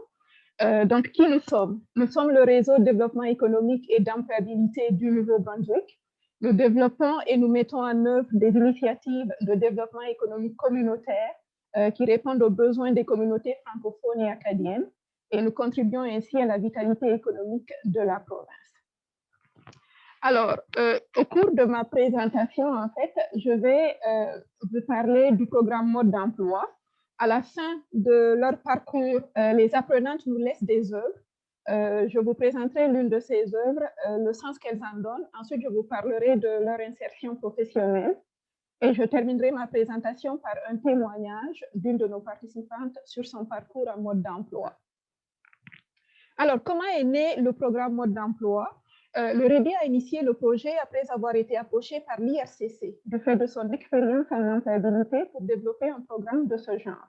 Donc, qui nous sommes? Nous sommes le réseau de développement économique et d'employabilité du Nouveau-Brunswick. Nous développons et nous mettons en œuvre des initiatives de développement économique communautaire qui répondent aux besoins des communautés francophones et acadiennes et nous contribuons ainsi à la vitalité économique de la province. Alors, au cours de ma présentation, en fait, je vais vous parler du programme Mode d'emploi. À la fin de leur parcours, les apprenantes nous laissent des œuvres. Je vous présenterai l'une de ces œuvres, le sens qu'elles en donnent. Ensuite, je vous parlerai de leur insertion professionnelle. Et je terminerai ma présentation par un témoignage d'une de nos participantes sur son parcours en mode d'emploi. Alors, comment est né le programme Mode d'emploi? Le REDI a initié le projet après avoir été approché par l'IRCC du fait de son expérience en employabilité pour développer un programme de ce genre.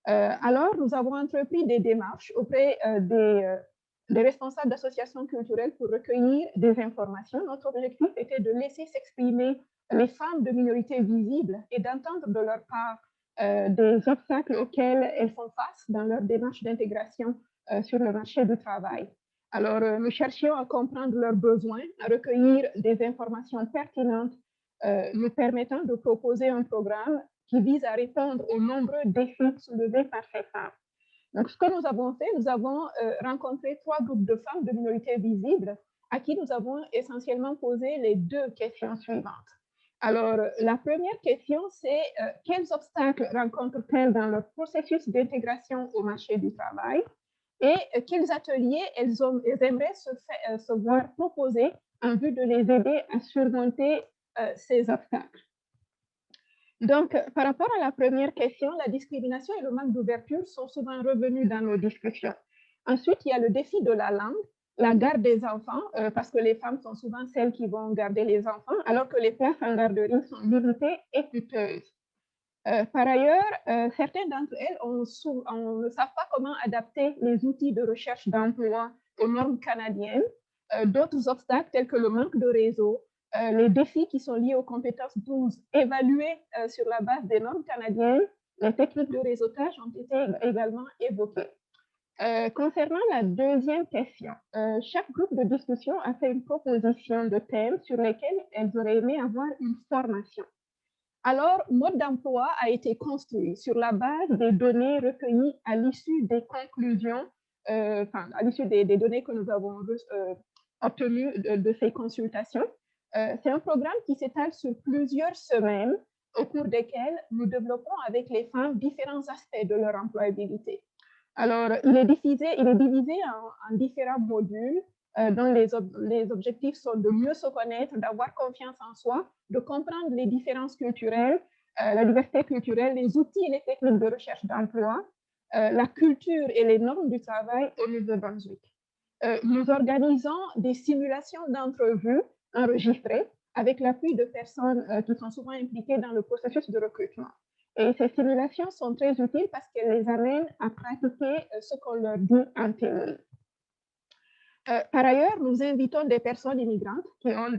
Alors, nous avons entrepris des démarches auprès des responsables d'associations culturelles pour recueillir des informations. Notre objectif était de laisser s'exprimer les femmes de minorités visibles et d'entendre de leur part des obstacles auxquels elles font face dans leur démarche d'intégration sur le marché du travail. Alors, nous cherchions à comprendre leurs besoins, à recueillir des informations pertinentes nous permettant de proposer un programme qui vise à répondre aux nombreux défis soulevés par ces femmes. Donc, ce que nous avons fait, nous avons rencontré 3 groupes de femmes de minorités visibles à qui nous avons essentiellement posé les 2 questions suivantes. Alors, la première question, c'est quels obstacles rencontrent-elles dans leur processus d'intégration au marché du travail et quels ateliers elles aimeraient se voir proposer en vue de les aider à surmonter ces obstacles. Donc, par rapport à la première question, la discrimination et le manque d'ouverture sont souvent revenus dans nos discussions. Ensuite, il y a le défi de la langue, la garde des enfants, parce que les femmes sont souvent celles qui vont garder les enfants, alors que les places en garderie sont limitées et coûteuses. Par ailleurs, certains d'entre elles ne savent pas comment adapter les outils de recherche d'emploi aux normes canadiennes. D'autres obstacles tels que le manque de réseau, les défis qui sont liés aux compétences 12 évaluées sur la base des normes canadiennes, les techniques de réseautage ont été également évoquées. Concernant la deuxième question, chaque groupe de discussion a fait une proposition de thèmes sur lesquels elles auraient aimé avoir une formation. Alors, mode d'emploi a été construit sur la base des données recueillies à l'issue des conclusions, à l'issue des données que nous avons obtenues de ces consultations. C'est un programme qui s'étale sur plusieurs semaines, au cours desquelles nous développons avec les femmes différents aspects de leur employabilité. Alors, il est divisé en différents modules dont les objectifs sont de mieux se connaître, d'avoir confiance en soi, de comprendre les différences culturelles, la diversité culturelle, les outils et les techniques de recherche d'emploi, la culture et les normes du travail au Nouveau-Brunswick. Nous organisons des simulations d'entrevues enregistrées avec l'appui de personnes qui sont souvent impliquées dans le processus de recrutement. Et ces simulations sont très utiles parce qu'elles les amènent à pratiquer ce qu'on leur dit en théorie. Par ailleurs, nous invitons des personnes immigrantes qui ont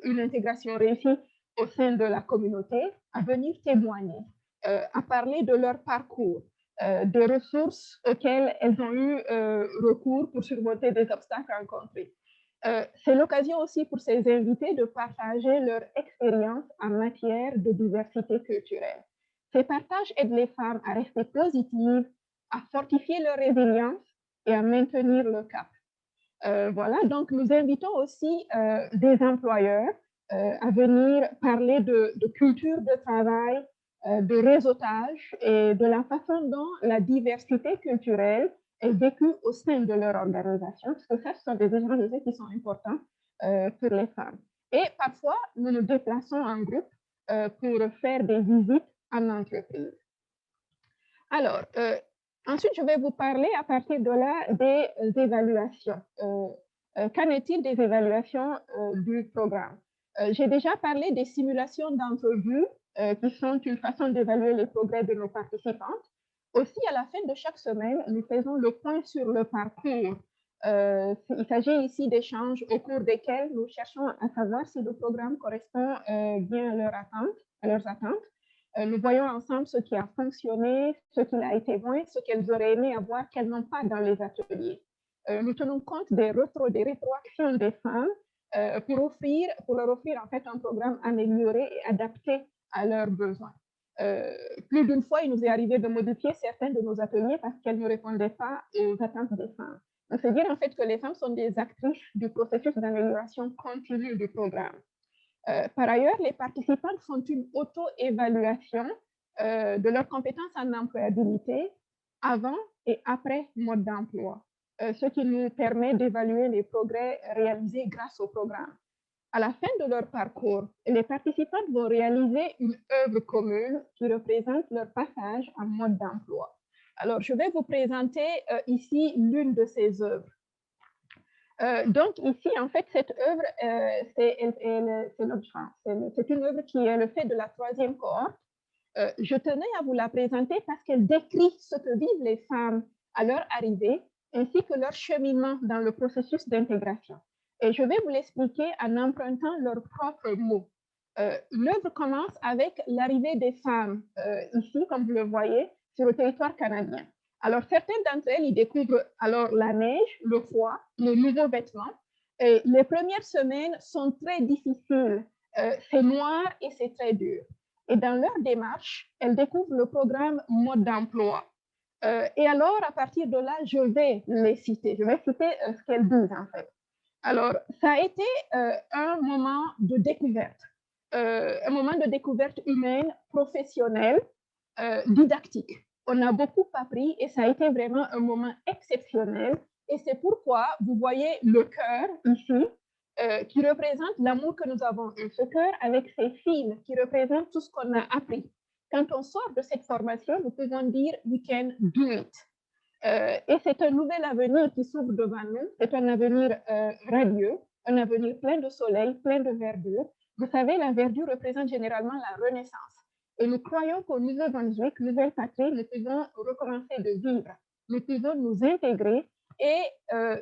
une intégration réussie au sein de la communauté à venir témoigner, à parler de leur parcours, des ressources auxquelles elles ont eu recours pour surmonter des obstacles rencontrés. C'est l'occasion aussi pour ces invités de partager leur expérience en matière de diversité culturelle. Ces partages aident les femmes à rester positives, à fortifier leur résilience et à maintenir le cap. Voilà, donc nous invitons aussi des employeurs à venir parler de culture de travail, de réseautage et de la façon dont la diversité culturelle est vécue au sein de leur organisation, parce que ça, ce sont des éléments qui sont importants pour les femmes. Et parfois, nous nous déplaçons en groupe pour faire des visites en entreprise. Alors, ensuite, je vais vous parler à partir de là des évaluations. Qu'en est-il des évaluations du programme? J'ai déjà parlé des simulations d'entrevues qui sont une façon d'évaluer les progrès de nos participantes. Aussi, à la fin de chaque semaine, nous faisons le point sur le parcours. Il s'agit ici d'échanges au cours desquels nous cherchons à savoir si le programme correspond bien à leurs attentes. Nous voyons ensemble ce qui a fonctionné, ce qui a été moins, ce qu'elles auraient aimé avoir qu'elles n'ont pas dans les ateliers. Nous tenons compte des rétroactions des femmes pour leur offrir en fait un programme amélioré et adapté à leurs besoins. Plus d'une fois, il nous est arrivé de modifier certains de nos ateliers parce qu'elles ne répondaient pas aux attentes des femmes. C'est dire en fait que les femmes sont des actrices du processus d'amélioration continue du programme. Par ailleurs, les participantes font une auto-évaluation de leurs compétences en employabilité avant et après mode d'emploi, ce qui nous permet d'évaluer les progrès réalisés grâce au programme. À la fin de leur parcours, les participantes vont réaliser une œuvre commune qui représente leur passage en mode d'emploi. Alors, je vais vous présenter ici l'une de ces œuvres. Donc ici, en fait, cette œuvre, c'est une œuvre qui est le fait de la 3e cohorte. Je tenais à vous la présenter parce qu'elle décrit ce que vivent les femmes à leur arrivée, ainsi que leur cheminement dans le processus d'intégration. Et je vais vous l'expliquer en empruntant leurs propres mots. L'œuvre commence avec l'arrivée des femmes, ici, comme vous le voyez, sur le territoire canadien. Alors, certaines d'entre elles, ils découvrent alors la neige, le froid, les nouveaux vêtements. Et les premières semaines sont très difficiles. C'est noir et c'est très dur. Et dans leur démarche, elles découvrent le programme mode d'emploi. Et alors, à partir de là, je vais les citer. Je vais citer ce qu'elles disent, en fait. Alors, ça a été un moment de découverte. Un moment de découverte humaine, professionnelle, didactique. On a beaucoup appris et ça a été vraiment un moment exceptionnel. Et c'est pourquoi vous voyez le cœur ici, qui représente l'amour que nous avons eu. Ce cœur avec ses fils qui représentent tout ce qu'on a appris. Quand on sort de cette formation, nous pouvons dire « we can do it ». Et c'est un nouvel avenir qui s'ouvre devant nous. C'est un avenir radieux, un avenir plein de soleil, plein de verdure. Vous savez, la verdure représente généralement la renaissance. Et nous croyons qu'au Nouveau-Brunswick, nouvelle patrie, nous pouvons recommencer de vivre. Nous pouvons nous intégrer et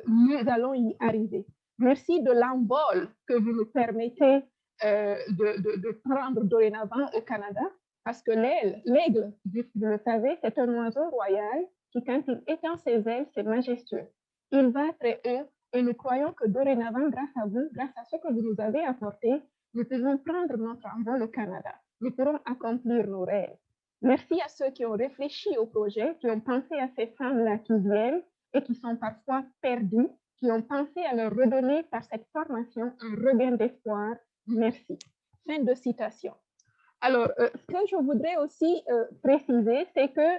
nous allons y arriver. Merci de l'envol que vous nous permettez de prendre dorénavant au Canada, parce que l'aigle, vous le savez, c'est un oiseau royal qui, quand il étend ses ailes, c'est majestueux. Il va très haut et nous croyons que dorénavant, grâce à vous, grâce à ce que vous nous avez apporté, nous pouvons prendre notre envol au Canada. Nous pourrons accomplir nos rêves. Merci à ceux qui ont réfléchi au projet, qui ont pensé à ces femmes-là qui viennent et qui sont parfois perdues, qui ont pensé à leur redonner par cette formation un regain d'espoir. Merci. Fin de citation. Alors, ce que je voudrais aussi préciser, c'est que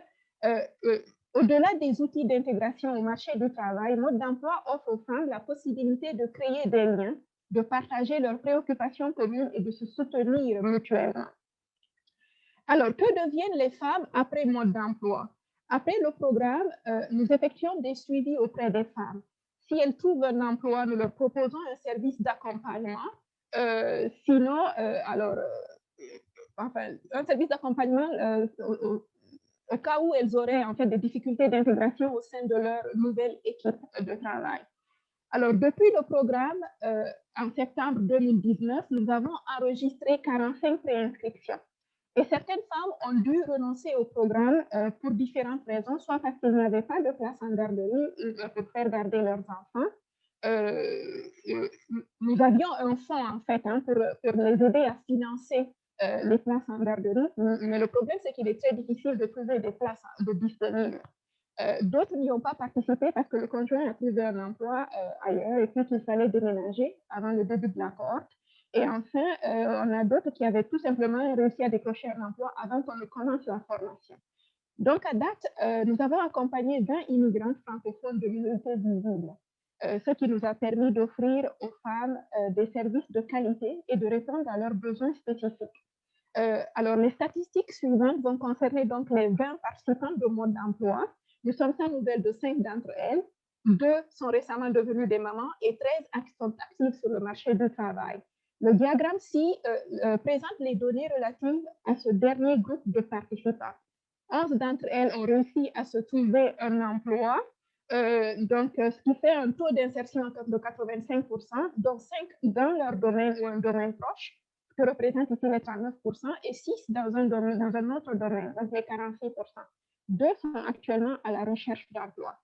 au-delà des outils d'intégration au marché du travail, Mode d'emploi offre aux femmes la possibilité de créer des liens, de partager leurs préoccupations communes et de se soutenir mutuellement. Alors, que deviennent les femmes après Mode d'emploi? Après le programme, nous effectuons des suivis auprès des femmes. Si elles trouvent un emploi, nous leur proposons un service d'accompagnement. Sinon, enfin, un service d'accompagnement au cas où elles auraient en fait des difficultés d'intégration au sein de leur nouvelle équipe de travail. Alors, depuis le programme, en septembre 2019, nous avons enregistré 45 préinscriptions. Et certaines femmes ont dû renoncer au programme pour différentes raisons, soit parce qu'ils n'avaient pas de place en garderie pour faire garder leurs enfants. Nous avions un fonds, en fait, pour les aider à financer les places en garderie, mais le problème, c'est qu'il est très difficile de trouver des places de disponibles. D'autres n'y ont pas participé parce que le conjoint a trouvé un emploi ailleurs et puis qu'il fallait déménager avant le début de la cohorte. Et enfin, on a d'autres qui avaient tout simplement réussi à décrocher un emploi avant qu'on ne commence la formation. Donc, à date, nous avons accompagné 20 immigrants francophones de minorités visibles, ce qui nous a permis d'offrir aux femmes des services de qualité et de répondre à leurs besoins spécifiques. Alors, les statistiques suivantes vont concerner donc les 20 participants de Mode d'emploi. Nous sommes sans nouvelles de 5 d'entre elles. 2 sont récemment devenues des mamans et 13 sont actives sur le marché du travail. Le diagramme-ci présente les données relatives à ce dernier groupe de participants. 11 d'entre elles ont réussi à se trouver un emploi, donc ce qui fait un taux d'insertion de 85%, dont 5 dans leur domaine ou un domaine proche, que représente ici les 39%, et 6 dans un autre domaine, donc les 46%. 2 sont actuellement à la recherche d'emploi.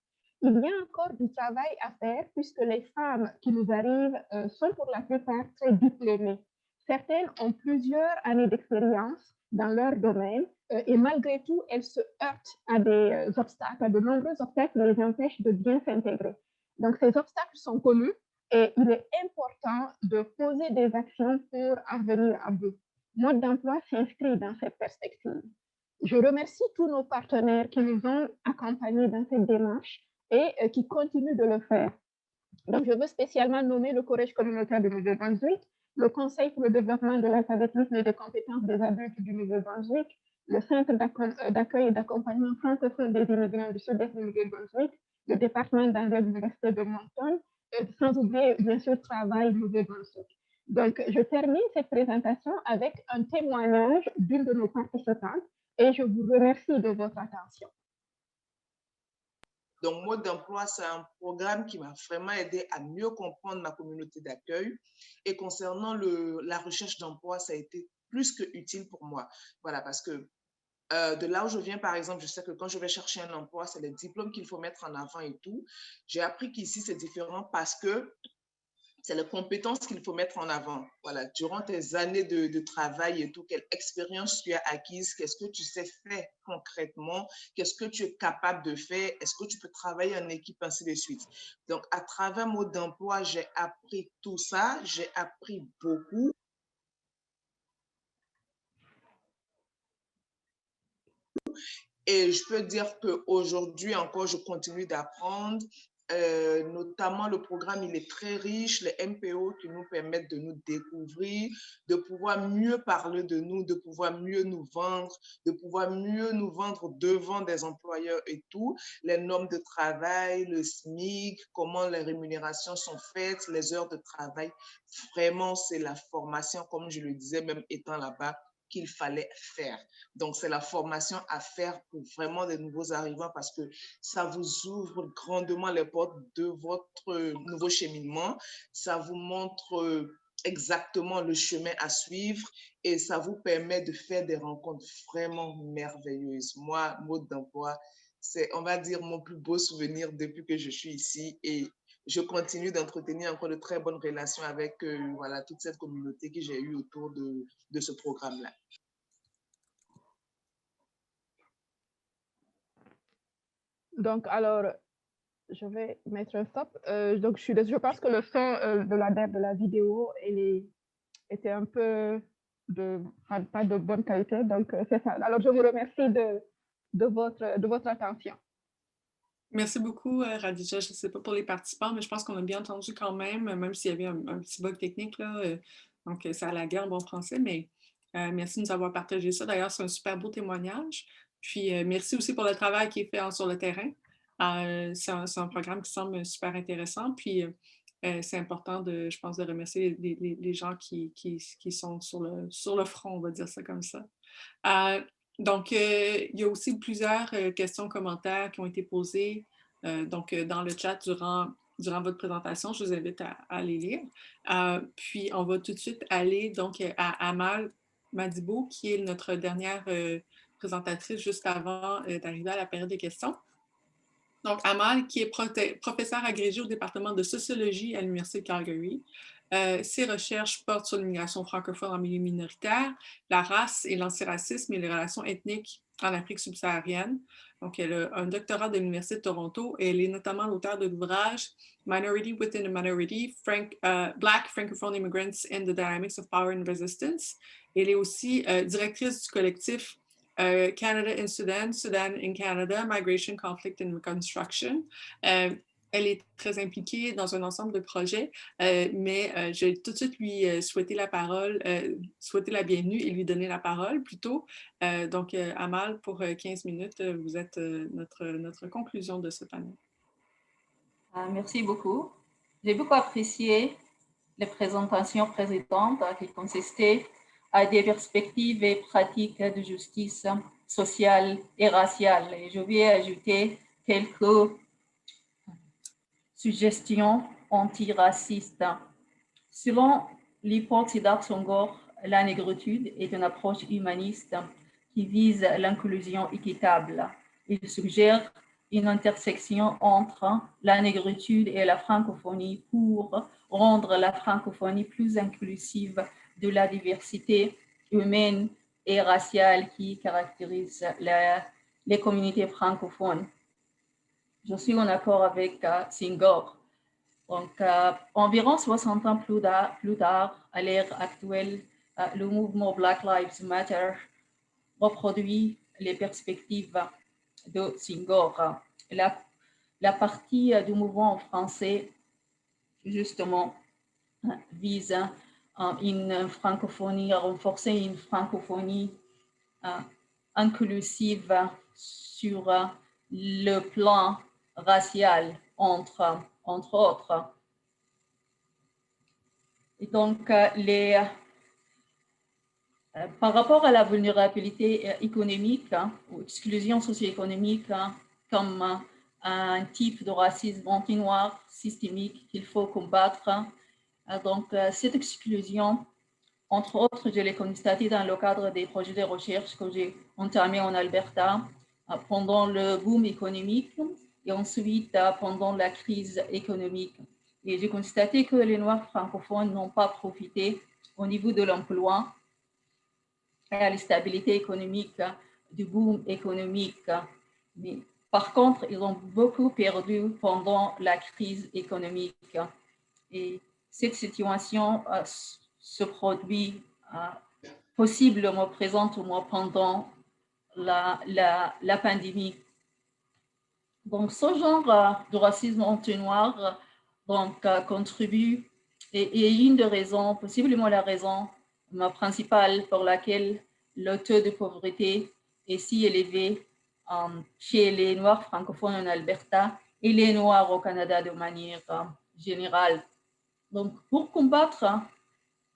Il y a encore du travail à faire puisque les femmes qui nous arrivent sont pour la plupart très diplômées. Certaines ont plusieurs années d'expérience dans leur domaine et malgré tout, elles se heurtent à des obstacles, à de nombreux obstacles qui les empêchent de bien s'intégrer. Donc, ces obstacles sont connus et il est important de poser des actions pour en venir à bout. Mode d'emploi s'inscrit dans cette perspective. Je remercie tous nos partenaires qui nous ont accompagnés dans cette démarche et qui continuent de le faire. Donc, je veux spécialement nommer le Collège communautaire du Nouveau-Brunswick, le Conseil pour le développement de l'alphabétisme et des compétences des adultes du Nouveau-Brunswick, le Centre d'accueil et d'accompagnement francophone des immigrants du sud-est du Nouveau-Brunswick, le département d'anglais de l'Université de Moncton, sans oublier bien sûr Travail Nouveau-Brunswick. Donc, je termine cette présentation avec un témoignage d'une de nos participantes et je vous remercie de votre attention. Donc, Mode d'emploi, c'est un programme qui m'a vraiment aidé à mieux comprendre ma communauté d'accueil. Et concernant la recherche d'emploi, ça a été plus que utile pour moi. Voilà, parce que de là où je viens, par exemple, je sais que quand je vais chercher un emploi, c'est les diplômes qu'il faut mettre en avant et tout. J'ai appris qu'ici, c'est différent parce que c'est les compétences qu'il faut mettre en avant. Voilà, durant tes années de travail et tout, quelle expérience tu as acquise, qu'est-ce que tu sais faire concrètement, qu'est-ce que tu es capable de faire, est-ce que tu peux travailler en équipe, ainsi de suite. Donc, à travers Mode d'emploi, j'ai appris tout ça, j'ai appris beaucoup. Et je peux dire qu'aujourd'hui encore, je continue d'apprendre. Notamment, le programme, il est très riche, les MPO qui nous permettent de nous découvrir, de pouvoir mieux parler de nous, de pouvoir mieux nous vendre, devant des employeurs et tout, les normes de travail, le SMIC, comment les rémunérations sont faites, les heures de travail. Vraiment, c'est la formation, comme je le disais, même étant là-bas, qu'il fallait faire. Donc, c'est la formation à faire pour vraiment des nouveaux arrivants parce que ça vous ouvre grandement les portes de votre nouveau cheminement. Ça vous montre exactement le chemin à suivre et ça vous permet de faire des rencontres vraiment merveilleuses. Moi, Mode d'emploi, c'est, on va dire, mon plus beau souvenir depuis que je suis ici et je continue d'entretenir encore de très bonnes relations avec voilà, toute cette communauté que j'ai eue autour de ce programme-là. Donc, alors, je vais mettre un stop. Donc, je pense que le son de la vidéo, était un peu pas de bonne qualité. Donc, c'est ça. Alors, je vous remercie de votre attention. Merci beaucoup, Radija. Je ne sais pas pour les participants, mais je pense qu'on a bien entendu quand même s'il y avait un petit bug technique, là. Donc, ça allait en bon français, mais merci de nous avoir partagé ça. D'ailleurs, c'est un super beau témoignage. Puis, merci aussi pour le travail qui est fait sur le terrain. C'est un programme qui semble super intéressant. Puis, c'est important, je pense, de remercier les gens qui sont sur le front, on va dire ça comme ça. Donc, il y a aussi plusieurs questions, commentaires qui ont été posés dans le chat durant votre présentation. Je vous invite à les lire. Puis, on va tout de suite aller donc à Amal Madibo, qui est notre dernière présentatrice juste avant d'arriver à la période des questions. Donc, Amal, qui est professeur agrégé au département de sociologie à l'Université de Calgary. Ses recherches portent sur l'immigration francophone en milieu minoritaire, la race et l'antiracisme et les relations ethniques en Afrique subsaharienne. Donc, elle a un doctorat de l'Université de Toronto et elle est notamment l'auteure de l'ouvrage Minority Within a Minority, Black Francophone Immigrants and the Dynamics of Power and Resistance. Elle est aussi directrice du collectif Canada in Sudan, Sudan in Canada, Migration, Conflict and Reconstruction. Elle est très impliquée dans un ensemble de projets, mais je vais tout de suite lui souhaiter la bienvenue et lui donner la parole plutôt. Donc, Amal, pour 15 minutes, vous êtes notre conclusion de ce panel. Merci beaucoup. J'ai beaucoup apprécié les présentations précédentes qui consistaient à des perspectives et pratiques de justice sociale et raciale. Et je vais ajouter quelques suggestions antiracistes. Selon l'hypothèse d'Arsongor, la négritude est une approche humaniste qui vise l'inclusion équitable. Il suggère une intersection entre la négritude et la francophonie pour rendre la francophonie plus inclusive de la diversité humaine et raciale qui caractérise les communautés francophones. Je suis en accord avec Senghor. Donc, environ 60 ans plus tard, à l'ère actuelle, le mouvement Black Lives Matter reproduit les perspectives de Senghor. La partie du mouvement en français, justement, vise une francophonie, à renforcer une francophonie inclusive sur le plan racial, entre autres. Et donc, par rapport à la vulnérabilité économique ou exclusion socio-économique comme un type de racisme anti-noir systémique qu'il faut combattre, donc cette exclusion, entre autres, je l'ai constatée dans le cadre des projets de recherche que j'ai entamés en Alberta pendant le boom économique et ensuite pendant la crise économique. Et j'ai constaté que les Noirs francophones n'ont pas profité au niveau de l'emploi et à la stabilité économique, du boom économique. Mais par contre, ils ont beaucoup perdu pendant la crise économique. Et cette situation se produit possiblement présentement pendant la pandémie. Donc, ce genre de racisme anti-noir contribue et est une des raisons, possiblement la raison principale pour laquelle le taux de pauvreté est si élevé chez les Noirs francophones en Alberta et les Noirs au Canada de manière générale. Donc, pour combattre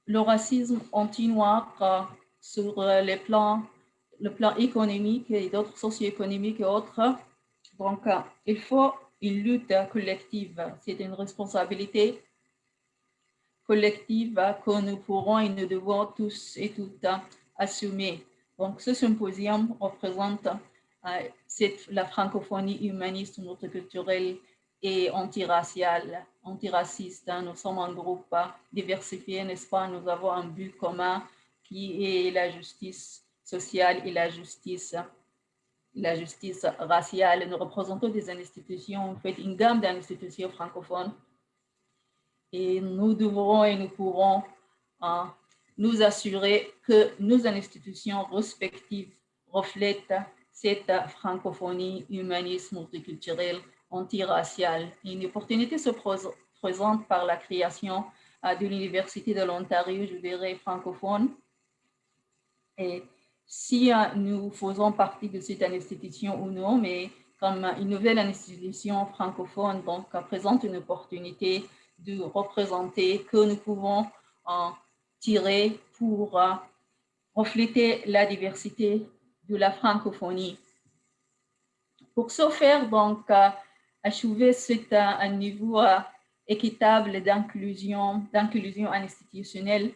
le racisme anti-noir sur le plan économique et d'autres socio-économiques et autres, donc il faut une lutte collective. C'est une responsabilité collective que nous pourrons et nous devons tous et toutes assumer. Donc, ce symposium représente la francophonie humaniste, multiculturelle et antiraciste. Nous sommes un groupe diversifié, n'est-ce pas? Nous avons un but commun qui est la justice sociale et la justice raciale. Nous représentons des institutions, en fait, une gamme d'institutions francophones. Et nous devrons et nous pourrons nous assurer que nos institutions respectives reflètent cette francophonie humaniste, multiculturelle, antirraciale. Une opportunité se présente par la création de l'Université de l'Ontario, je dirais, francophone. Et si nous faisons partie de cette institution ou non, mais comme une nouvelle institution francophone, donc présente une opportunité de représenter que nous pouvons tirer pour refléter la diversité de la francophonie. Pour ce faire, donc, achever un niveau équitable d'inclusion institutionnelle,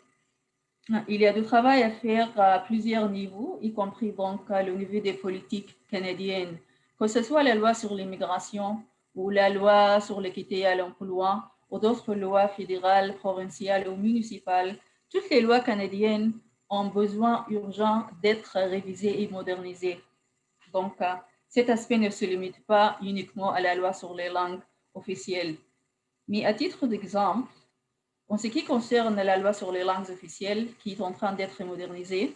il y a du travail à faire à plusieurs niveaux, y compris donc le niveau des politiques canadiennes, que ce soit la loi sur l'immigration ou la loi sur l'équité à l'emploi ou d'autres lois fédérales, provinciales ou municipales. Toutes les lois canadiennes ont besoin urgent d'être révisées et modernisées. Donc, cet aspect ne se limite pas uniquement à la loi sur les langues officielles. Mais à titre d'exemple, en ce qui concerne la loi sur les langues officielles qui est en train d'être modernisée,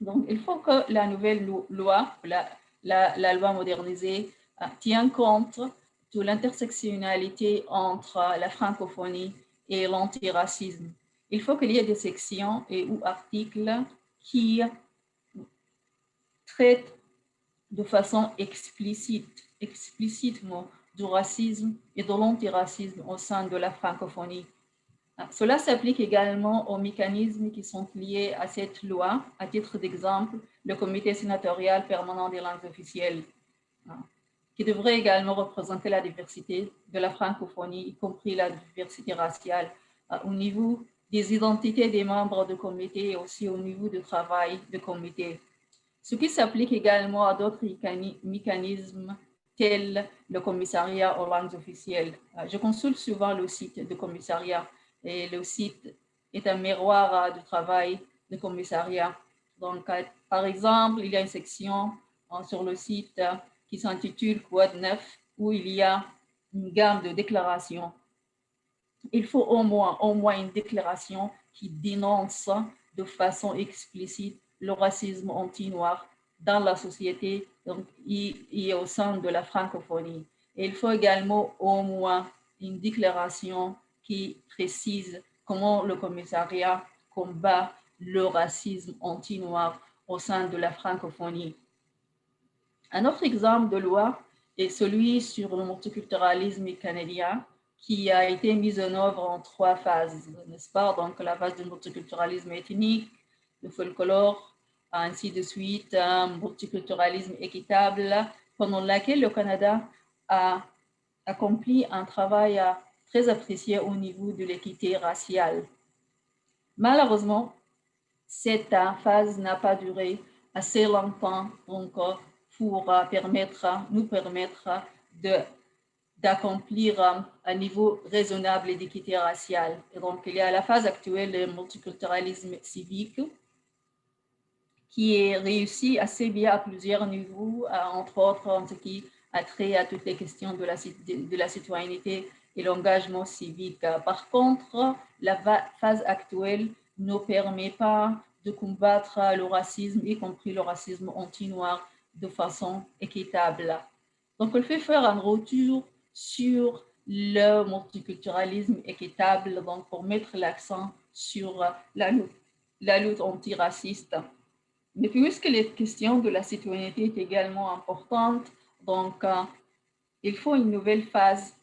donc il faut que la nouvelle loi, la loi modernisée, tienne compte de l'intersectionnalité entre la francophonie et l'antiracisme. Il faut qu'il y ait des sections ou articles qui traitent de façon explicitement du racisme et de l'antiracisme au sein de la francophonie. Cela s'applique également aux mécanismes qui sont liés à cette loi. À titre d'exemple, le comité sénatorial permanent des langues officielles, qui devrait également représenter la diversité de la francophonie, y compris la diversité raciale, au niveau des identités des membres du comité et aussi au niveau du travail du comité. Ce qui s'applique également à d'autres mécanismes tels le commissariat aux langues officielles. Je consulte souvent le site du commissariat et le site est un miroir du travail du commissariat. Donc, par exemple, il y a une section sur le site qui s'intitule Code 9 où il y a une gamme de déclarations. Il faut au moins une déclaration qui dénonce de façon explicite le racisme anti-noir dans la société donc, et au sein de la francophonie. Et il faut également au moins une déclaration qui précise comment le commissariat combat le racisme anti-noir au sein de la francophonie. Un autre exemple de loi est celui sur le multiculturalisme canadien qui a été mis en œuvre en 3 phases, n'est-ce pas? Donc, la phase du multiculturalisme ethnique, le folklore, ainsi de suite, un multiculturalisme équitable, pendant laquelle le Canada a accompli un travail très apprécié au niveau de l'équité raciale. Malheureusement, cette phase n'a pas duré assez longtemps donc, pour nous permettre d'accomplir un niveau raisonnable d'équité raciale. Et donc, il y a la phase actuelle de multiculturalisme civique qui est réussi assez bien à plusieurs niveaux, entre autres en ce qui a trait à toutes les questions de la citoyenneté et l'engagement civique. Par contre, la phase actuelle ne permet pas de combattre le racisme, y compris le racisme anti-noir, de façon équitable. Donc, il fait faire un retour sur le multiculturalisme équitable, donc pour mettre l'accent sur la lutte antiraciste. Mais puisque les questions de la citoyenneté est également importante, donc il faut une nouvelle phase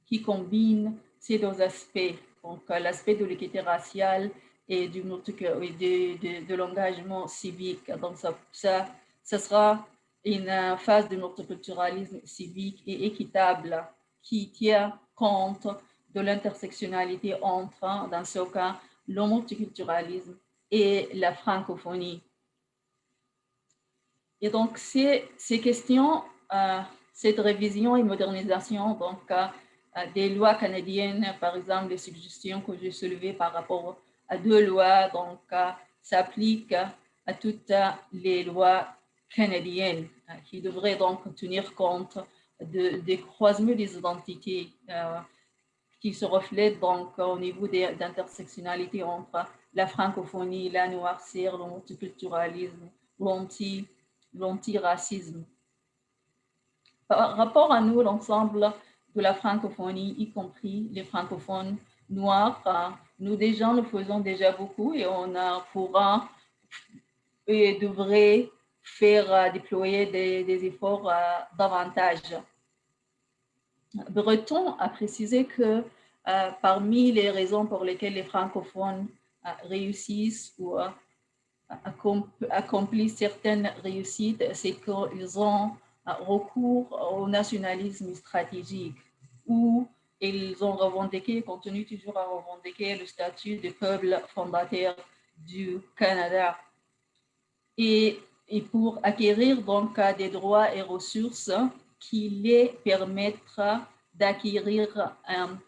qui combine ces deux aspects, donc l'aspect de l'équité raciale et de l'engagement civique. Donc ça sera une phase de multiculturalisme civique et équitable qui tient compte de l'intersectionnalité entre, dans ce cas, le multiculturalisme et la francophonie. Et donc, ces questions, cette révision et modernisation donc, des lois canadiennes, par exemple, les suggestions que j'ai soulevées par rapport à 2 lois, donc s'appliquent à toutes les lois canadiennes qui devraient donc tenir compte des croisements des identités qui se reflètent donc au niveau d'intersectionnalité entre la francophonie, la noirceur, le multiculturalisme, l'antiracisme. Par rapport à nous, l'ensemble de la francophonie, y compris les francophones noirs, nous déjà, nous faisons déjà beaucoup et on pourra et devrait faire déployer des efforts davantage. Breton a précisé que parmi les raisons pour lesquelles les francophones réussissent ou accomplissent certaines réussites, c'est qu'ils ont recours au nationalisme stratégique où ils ont revendiqué, continuent toujours à revendiquer le statut de peuple fondateur du Canada. Et pour acquérir donc des droits et ressources qui les permettra d'acquérir un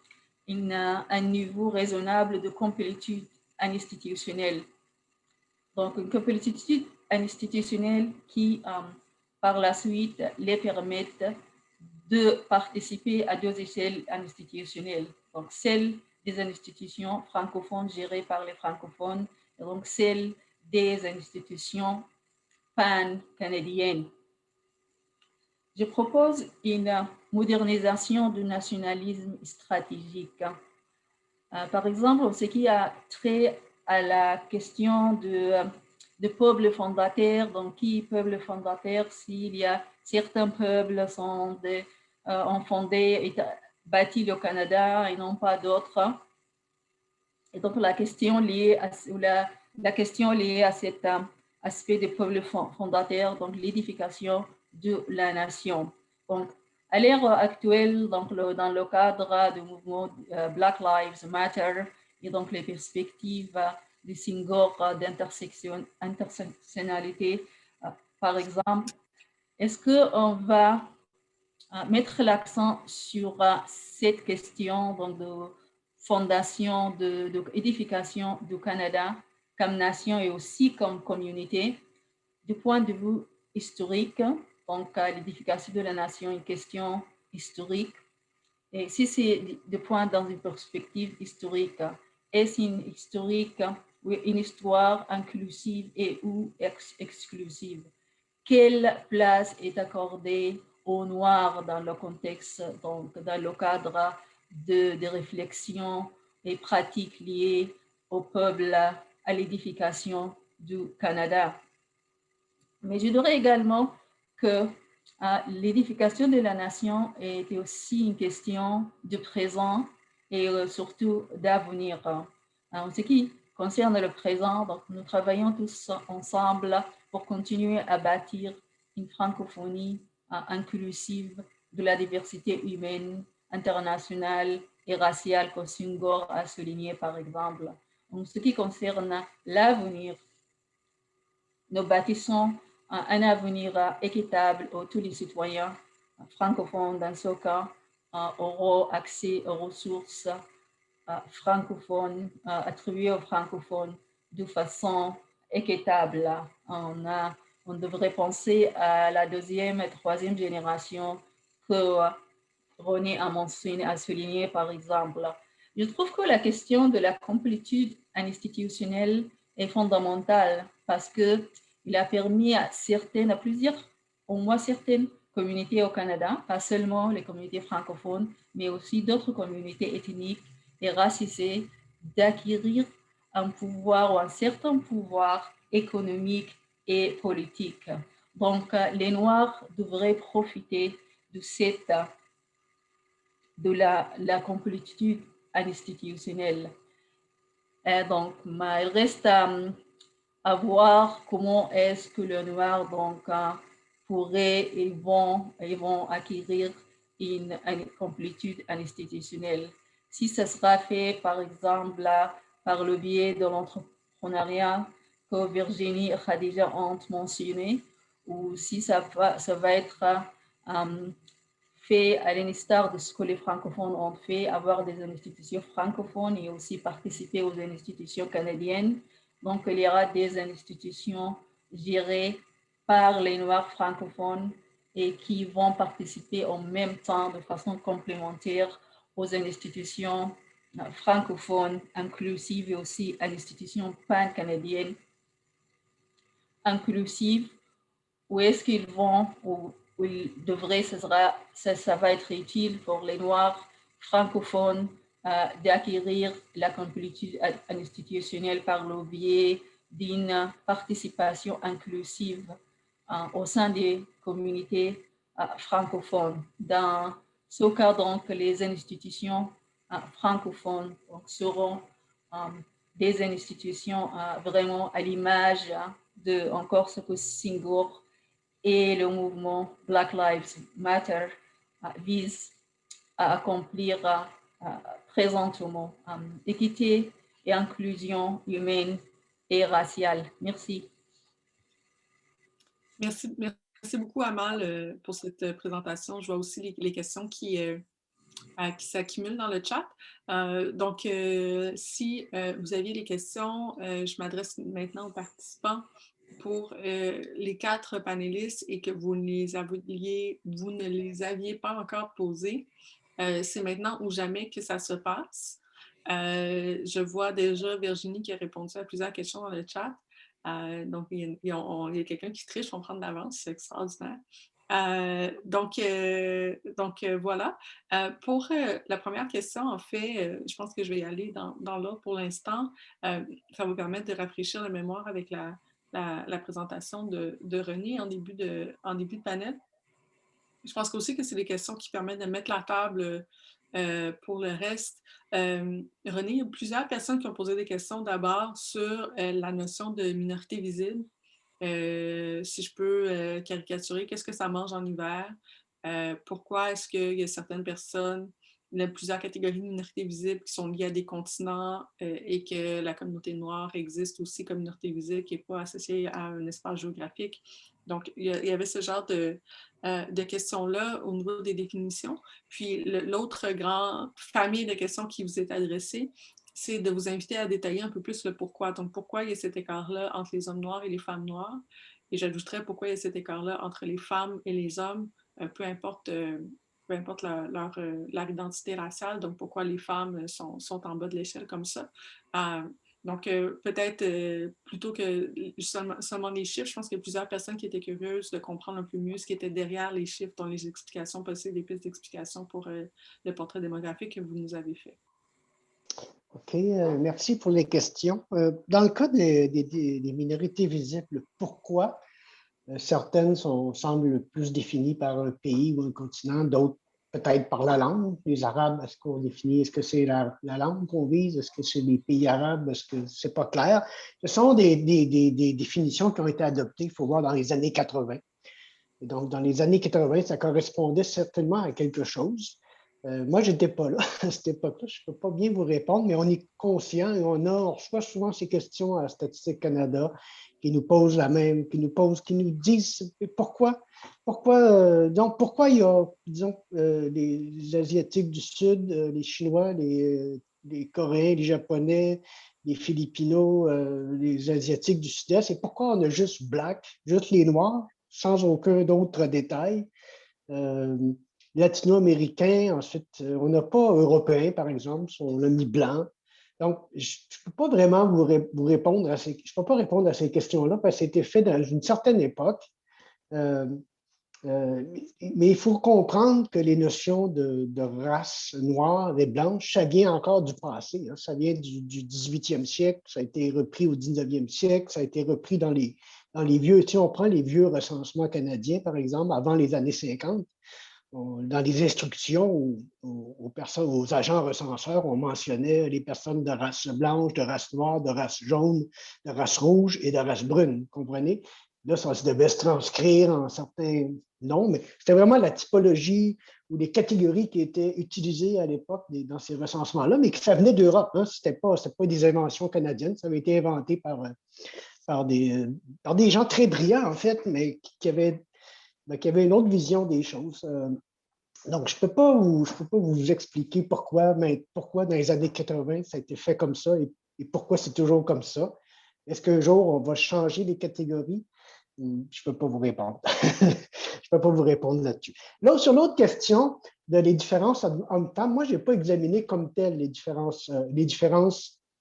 niveau raisonnable de complétude institutionnelle. Donc, une complétude institutionnelle qui, par la suite, les permette de participer à 2 échelles institutionnelles. Donc, celle des institutions francophones gérées par les francophones, et donc celle des institutions pan-canadiennes. Je propose une modernisation du nationalisme stratégique. Par exemple, en ce qui a trait à la question de peuples fondateurs, donc qui peuple fondateur, s'il y a certains peuples ont fondé et bâti le Canada et non pas d'autres. Et donc la question liée à cet aspect des peuples fondateurs, donc l'édification de la nation. Donc, à l'ère actuelle, donc dans le cadre du mouvement Black Lives Matter et donc les perspectives du Senghor d'intersectionnalité, par exemple, est-ce qu'on va mettre l'accent sur cette question donc, de fondation, d'édification du Canada comme nation et aussi comme communauté du point de vue historique? Donc, l'édification de la nation est une question historique. Et si c'est de point dans une perspective historique, est-ce une histoire inclusive et ou exclusive? Quelle place est accordée aux Noirs dans le contexte, donc dans le cadre de réflexions et pratiques liées au peuple, à l'édification du Canada? Mais je dirais également que l'édification de la nation est aussi une question de présent et surtout d'avenir. En ce qui concerne le présent, donc nous travaillons tous ensemble pour continuer à bâtir une francophonie inclusive de la diversité humaine, internationale et raciale que Senghor a souligné par exemple. En ce qui concerne l'avenir, nous bâtissons un avenir équitable pour tous les citoyens francophones dans ce cas auront accès aux ressources francophones attribuées aux francophones de façon équitable. On devrait penser à la deuxième et troisième génération que René a mentionné, a souligné par exemple. Je trouve que la question de la complétude institutionnelle est fondamentale parce qu'il a permis à au moins certaines communautés au Canada, pas seulement les communautés francophones, mais aussi d'autres communautés ethniques et racisées, d'acquérir un pouvoir ou un certain pouvoir économique et politique. Donc, les Noirs devraient profiter de la complétude institutionnelle. Et donc, il reste à voir comment est-ce que les Noirs pourraient et vont acquérir une complétude institutionnelle. Si ce sera fait, par exemple, par le biais de l'entrepreneuriat que Virginie et Khadija ont mentionné, ou si ça va être fait à l'instar de ce que les francophones ont fait, avoir des institutions francophones et aussi participer aux institutions canadiennes. Donc, il y aura des institutions gérées par les Noirs francophones et qui vont participer en même temps de façon complémentaire aux institutions francophones inclusives et aussi à l'institution pan-canadienne inclusive. Où est-ce qu'ils vont, où ils devraient, ça va être utile pour les Noirs francophones d'acquérir la complétude institutionnelle par le biais d'une participation inclusive au sein des communautés francophones. Dans ce cas, donc, les institutions francophones seront des institutions vraiment à l'image de encore ce que Senghor et le mouvement Black Lives Matter vise à accomplir présentement. Équité et inclusion humaine et raciale. Merci. Merci beaucoup, Amal, pour cette présentation. Je vois aussi les questions qui s'accumulent dans le chat. Donc, si vous aviez des questions, je m'adresse maintenant aux participants. Pour les 4 panélistes et que vous ne les aviez pas encore posées, c'est maintenant ou jamais que ça se passe. Je vois déjà Virginie qui a répondu à plusieurs questions dans le chat. Donc, il y a quelqu'un qui triche, on prend de l'avance, c'est extraordinaire. Donc, voilà. Pour la première question, en fait, je pense que je vais y aller dans l'ordre pour l'instant. Ça va vous permettre de rafraîchir la mémoire avec la présentation de René en début de panel. Je pense aussi que c'est des questions qui permettent de mettre la table pour le reste. René, il y a plusieurs personnes qui ont posé des questions d'abord sur la notion de minorité visible. Si je peux caricaturer, qu'est-ce que ça mange en hiver? Pourquoi est-ce qu'il y a certaines personnes, il y a plusieurs catégories de minorités visibles qui sont liées à des continents et que la communauté noire existe aussi comme minorité visible qui n'est pas associée à un espace géographique. Donc, il y avait ce genre de questions-là au niveau des définitions. Puis, l'autre grande famille de questions qui vous est adressée, c'est de vous inviter à détailler un peu plus le pourquoi. Donc, pourquoi il y a cet écart-là entre les hommes noirs et les femmes noires. Et j'ajouterais pourquoi il y a cet écart-là entre les femmes et les hommes, peu importe leur identité raciale. Donc, pourquoi les femmes sont en bas de l'échelle comme ça. Donc, peut-être plutôt que seulement les chiffres, je pense qu'il y a plusieurs personnes qui étaient curieuses de comprendre un peu mieux ce qui était derrière les chiffres, dont les explications possibles, les pistes d'explication pour le portrait démographique que vous nous avez fait. OK, merci pour les questions. Dans le cas des minorités visibles, pourquoi certaines semblent plus définies par un pays ou un continent, d'autres peut-être par la langue. Les Arabes, est-ce qu'on définit, est-ce que c'est la langue qu'on vise, est-ce que c'est les pays arabes, est-ce que c'est pas clair? Ce sont des définitions qui ont été adoptées, il faut voir, dans les années 80. Et donc, dans les années 80, ça correspondait certainement à quelque chose. Moi, je n'étais pas là à cette époque-là, je ne peux pas bien vous répondre, mais on est conscient et on reçoit souvent ces questions à Statistique Canada qui nous posent qui nous disent pourquoi il y a, disons, les Asiatiques du Sud, les Chinois, les Coréens, les Japonais, les Philippinos, les Asiatiques du Sud-Est, et pourquoi on a juste juste les Noirs, sans aucun autre détail. Latino-américains, ensuite, on n'a pas européens, par exemple, on a mis blanc. Donc, je ne peux pas vraiment vous répondre à ces, je peux pas répondre à ces questions-là parce que c'était fait dans une certaine époque. Mais il faut comprendre que les notions de race noire et blanche, ça vient encore du passé. Hein. Ça vient du 18e siècle, ça a été repris au 19e siècle, ça a été repris dans les vieux, si on prend les vieux recensements canadiens, par exemple, avant les années 50, dans les instructions aux agents recenseurs, on mentionnait les personnes de race blanche, de race noire, de race jaune, de race rouge et de race brune, comprenez? Là, ça devait se transcrire en certains noms, mais c'était vraiment la typologie ou les catégories qui étaient utilisées à l'époque dans ces recensements-là, mais que ça venait d'Europe. Hein. Ce n'était pas des inventions canadiennes, ça avait été inventé par des gens très brillants, en fait, mais qui avaient une autre vision des choses. Donc, je ne peux pas vous expliquer pourquoi dans les années 80, ça a été fait comme ça et pourquoi c'est toujours comme ça. Est-ce qu'un jour, on va changer les catégories? Je ne peux pas vous répondre. Je ne peux pas vous répondre là-dessus. Là, sur l'autre question de les différences hommes-femmes, moi, je n'ai pas examiné comme telles les différences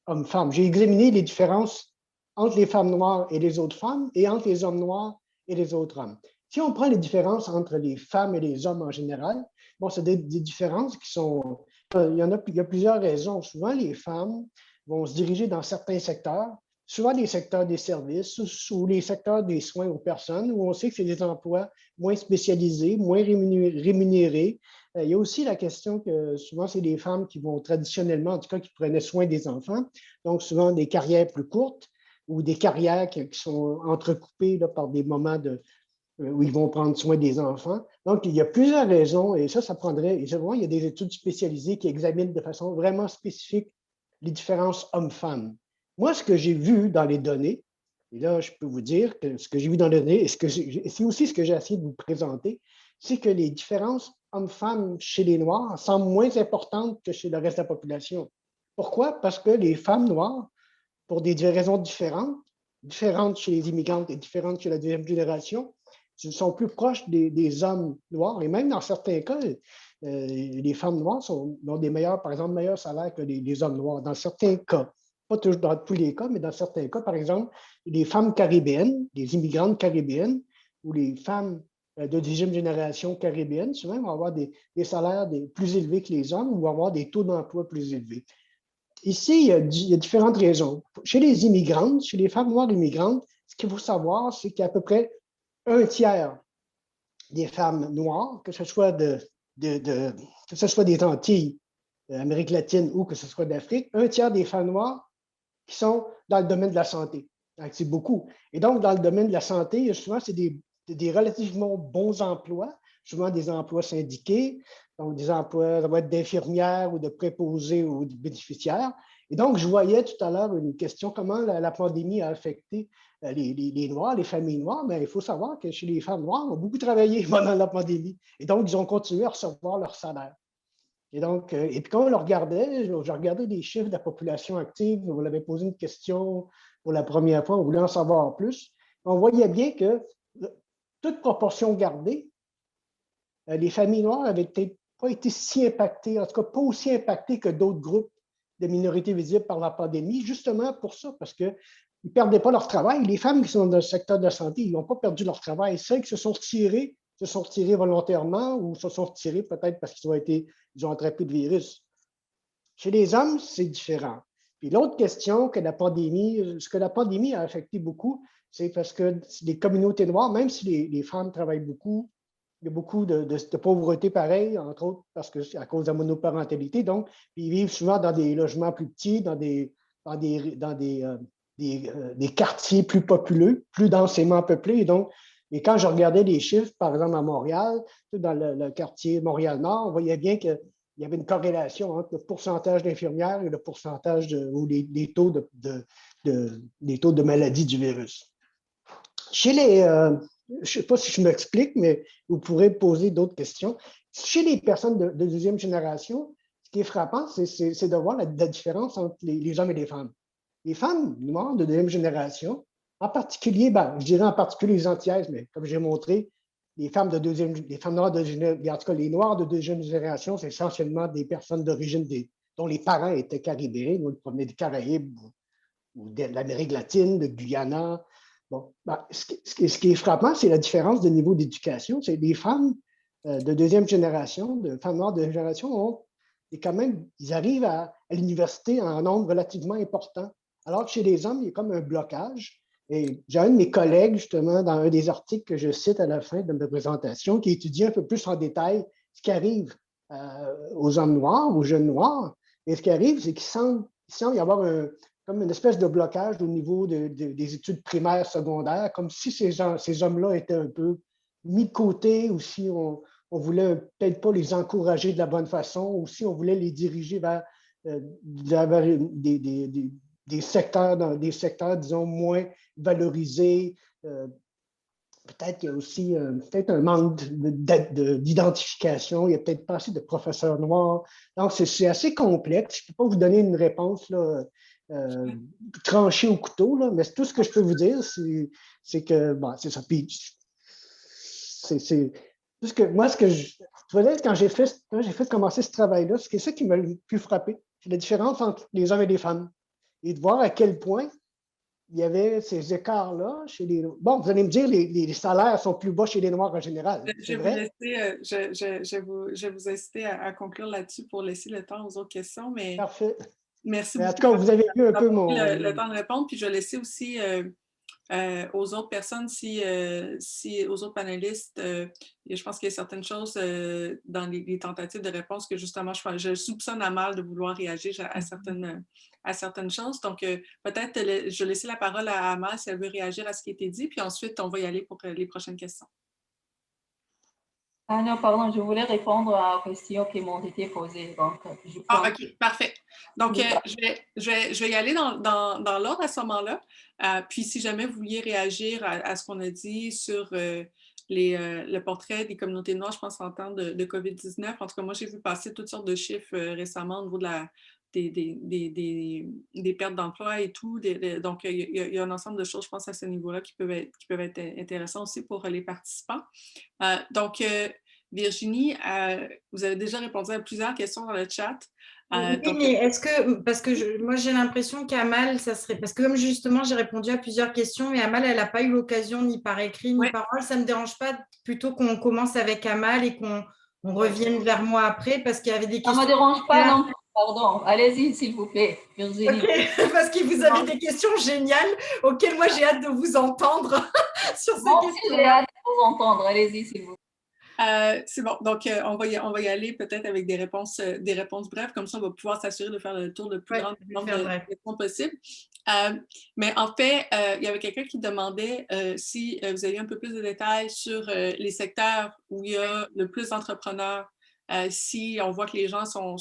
hommes-femmes. J'ai examiné les différences entre les femmes noires et les autres femmes et entre les hommes noirs et les autres hommes. Si on prend les différences entre les femmes et les hommes en général, bon, c'est des différences qui sont... Il y a plusieurs raisons. Souvent, les femmes vont se diriger dans certains secteurs, souvent les secteurs des services ou les secteurs des soins aux personnes, où on sait que c'est des emplois moins spécialisés, moins rémunérés. Il y a aussi la question que souvent, c'est des femmes qui vont traditionnellement, en tout cas, qui prenaient soin des enfants, donc souvent des carrières plus courtes ou des carrières qui sont entrecoupées là, par des moments où ils vont prendre soin des enfants. Donc, il y a plusieurs raisons, et ça prendrait, et souvent, il y a des études spécialisées qui examinent de façon vraiment spécifique les différences hommes-femmes. Moi, ce que j'ai vu dans les données, et là, je peux vous dire que ce que j'ai vu dans les données, et c'est aussi ce que j'ai essayé de vous présenter, c'est que les différences hommes-femmes chez les Noirs semblent moins importantes que chez le reste de la population. Pourquoi? Parce que les femmes noires, pour des raisons différentes chez les immigrantes et différentes chez la deuxième génération, sont plus proches des hommes noirs. Et même dans certains cas, les femmes noires ont des par exemple, meilleurs salaires que les hommes noirs. Dans certains cas, pas toujours dans tous les cas, mais dans certains cas, par exemple, les femmes caribéennes, les immigrantes caribéennes ou les femmes de deuxième génération caribéenne, souvent, vont avoir des salaires plus élevés que les hommes ou vont avoir des taux d'emploi plus élevés. Ici, il y a différentes raisons. Chez les immigrantes, chez les femmes noires immigrantes, ce qu'il faut savoir, c'est qu'il y a à peu près un tiers des femmes noires, que ce soit des Antilles, Amérique latine ou que ce soit d'Afrique, un tiers des femmes noires qui sont dans le domaine de la santé. C'est beaucoup. Et donc, dans le domaine de la santé, souvent, c'est des relativement bons emplois, souvent des emplois syndiqués, donc des emplois, ça va être d'infirmières ou de préposés ou de bénéficiaires. Et donc, je voyais tout à l'heure une question, comment la pandémie a affecté les Noirs, les familles noires. Mais il faut savoir que chez les femmes noires, on a beaucoup travaillé pendant la pandémie. Et donc, ils ont continué à recevoir leur salaire. Et donc, et puis quand on le regardait, je regardais les chiffres de la population active, on l'avait posé une question pour la première fois, on voulait en savoir plus. On voyait bien que, toute proportion gardée, les familles noires n'avaient peut-être pas été si impactées, en tout cas pas aussi impactées que d'autres groupes de minorités visibles par la pandémie, justement pour ça, parce qu'ils ne perdaient pas leur travail. Les femmes qui sont dans le secteur de la santé, ils n'ont pas perdu leur travail. Celles qui se sont retirées volontairement ou se sont retirées peut-être parce qu'ils ont attrapé le virus. Chez les hommes, c'est différent. Puis l'autre question ce que la pandémie a affecté beaucoup, c'est parce que les communautés noires, même si les femmes travaillent beaucoup, il y a beaucoup de pauvreté pareil, entre autres parce que à cause de la monoparentalité. Donc, ils vivent souvent dans des logements plus petits, dans des quartiers plus populeux, plus densément peuplés. Et quand je regardais les chiffres, par exemple à Montréal, dans le quartier Montréal-Nord, on voyait bien qu'il y avait une corrélation entre le pourcentage d'infirmières et le pourcentage ou les taux de maladie du virus. chez les, je ne sais pas si je m'explique, mais vous pourrez poser d'autres questions. Chez les personnes de deuxième génération, ce qui est frappant, c'est de voir la différence entre les hommes et les femmes. Les femmes noires de deuxième génération, en particulier, je dirais en particulier les Antillaises, mais comme j'ai montré, les femmes noires en tout cas les Noirs de deuxième génération, c'est essentiellement des personnes d'origine dont les parents étaient caribéens, ou provenaient des Caraïbes ou de l'Amérique latine, de Guyana. Bon, ce qui est frappant, c'est la différence de niveau d'éducation. C'est les femmes de deuxième génération, de femmes noires de deuxième génération, et quand même, ils arrivent à l'université en nombre relativement important. Alors que chez les hommes, il y a comme un blocage. Et j'ai un de mes collègues, justement, dans un des articles que je cite à la fin de ma présentation, qui étudie un peu plus en détail ce qui arrive aux hommes noirs, aux jeunes noirs. Et ce qui arrive, c'est qu'il semble y avoir comme une espèce de blocage au niveau des études primaires, secondaires, comme si ces hommes-là étaient un peu mis de côté, ou si on voulait peut-être pas les encourager de la bonne façon, ou si on voulait les diriger vers des secteurs, disons, moins valorisés. Peut-être qu'il y a aussi peut-être un manque d'identification. Il n'y a peut-être pas assez de professeurs noirs. Donc, c'est assez complexe. Je ne peux pas vous donner une réponse là, tranchée au couteau, là, mais tout ce que je peux vous dire, c'est que, bon, c'est ça. Puis, moi, quand j'ai fait commencer ce travail-là, c'est ça qui m'a le plus frappé. C'est la différence entre les hommes et les femmes. Et de voir à quel point il y avait ces écarts-là chez les... Bon, vous allez me dire, les salaires sont plus bas chez les Noirs en général. Je vais vous inciter à conclure là-dessus pour laisser le temps aux autres questions. Mais parfait. Merci beaucoup. En tout cas, vous avez vu un peu le temps de répondre, puis je vais laisser aussi aux autres personnes, aux autres panélistes, je pense qu'il y a certaines choses dans les tentatives de réponse que justement, je soupçonne Amal de vouloir réagir à certaines choses. Donc, peut-être, je vais laisser la parole à Amal si elle veut réagir à ce qui a été dit, puis ensuite, on va y aller pour les prochaines questions. Ah non, pardon, je voulais répondre aux questions qui m'ont été posées. Donc, OK, parfait. Donc, je vais y aller dans l'ordre à ce moment-là. Puis, si jamais vous vouliez réagir à ce qu'on a dit sur le portrait des communautés noires, je pense en temps de COVID-19. En tout cas, moi, j'ai vu passer toutes sortes de chiffres récemment au niveau de des pertes d'emploi et tout. Donc, il y a un ensemble de choses, je pense, à ce niveau-là qui peuvent être intéressants aussi pour les participants. Donc, Virginie, vous avez déjà répondu à plusieurs questions dans le chat. Oui, mais est-ce que, parce que moi j'ai l'impression qu'Amal, ça serait, parce que comme justement j'ai répondu à plusieurs questions, mais Amal, elle n'a pas eu l'occasion ni par écrit ni par oral, ça ne me dérange pas plutôt qu'on commence avec Amal et qu'on revienne vers moi après, parce qu'il y avait des questions. Ça ne me dérange pas non plus, pardon. Allez-y, s'il vous plaît, Virginie. Okay, parce que vous avez des questions géniales auxquelles moi j'ai hâte de vous entendre sur ces questions. J'ai hâte de vous entendre, allez-y, s'il vous plaît. C'est bon. Donc, on va y aller peut-être avec des réponses brèves. Comme ça, on va pouvoir s'assurer de faire le tour le plus grand nombre de questions possible. Mais en fait, il y avait quelqu'un qui demandait si vous aviez un peu plus de détails sur les secteurs où il y a le plus d'entrepreneurs. Si on voit que les gens sont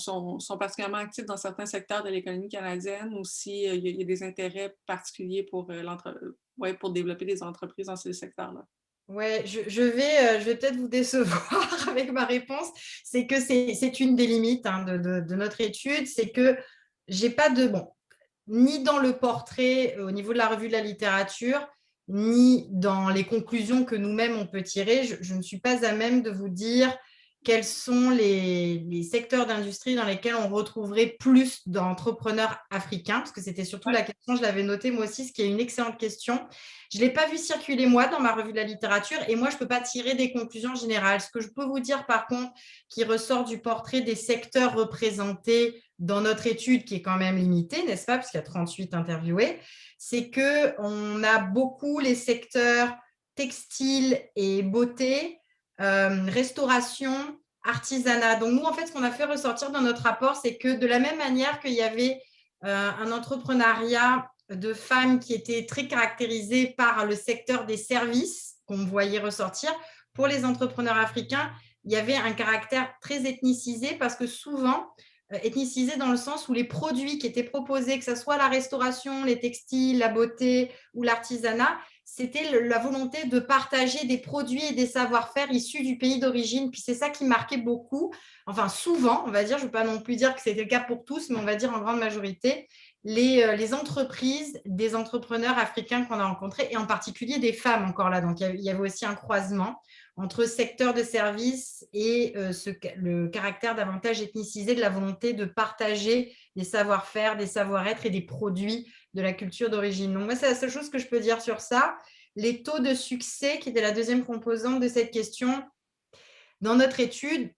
particulièrement actifs dans certains secteurs de l'économie canadienne ou s'il y a des intérêts particuliers pour développer des entreprises dans ces secteurs-là. Ouais, je vais peut-être vous décevoir avec ma réponse. C'est que c'est une des limites de notre étude, c'est que j'ai pas ni dans le portrait au niveau de la revue de la littérature, ni dans les conclusions que nous-mêmes on peut tirer, je ne suis pas à même de vous dire quels sont les secteurs d'industrie dans lesquels on retrouverait plus d'entrepreneurs africains, parce que c'était surtout la question, je l'avais noté moi aussi, ce qui est une excellente question. Je ne l'ai pas vu circuler moi dans ma revue de la littérature et moi je ne peux pas tirer des conclusions générales. Ce que je peux vous dire par contre, qui ressort du portrait des secteurs représentés dans notre étude, qui est quand même limitée, n'est-ce pas, puisqu'il y a 38 interviewés, c'est qu'on a beaucoup les secteurs textiles et beauté, restauration, artisanat. Donc, nous, en fait, ce qu'on a fait ressortir dans notre rapport, c'est que de la même manière qu'il y avait un entrepreneuriat de femmes qui était très caractérisé par le secteur des services qu'on voyait ressortir, pour les entrepreneurs africains, il y avait un caractère très ethnicisé parce que souvent, ethnicisé dans le sens où les produits qui étaient proposés, que ce soit la restauration, les textiles, la beauté ou l'artisanat, c'était la volonté de partager des produits et des savoir-faire issus du pays d'origine. Puis c'est ça qui marquait beaucoup, enfin souvent, on va dire, je ne veux pas non plus dire que c'était le cas pour tous, mais on va dire en grande majorité, les entreprises, des entrepreneurs africains qu'on a rencontrés, et en particulier des femmes encore là. Donc, il y avait aussi un croisement entre secteur de services et le caractère davantage ethnicisé de la volonté de partager des savoir-faire, des savoir-être et des produits de la culture d'origine. Donc, moi, c'est la seule chose que je peux dire sur ça. Les taux de succès, qui était la deuxième composante de cette question, dans notre étude,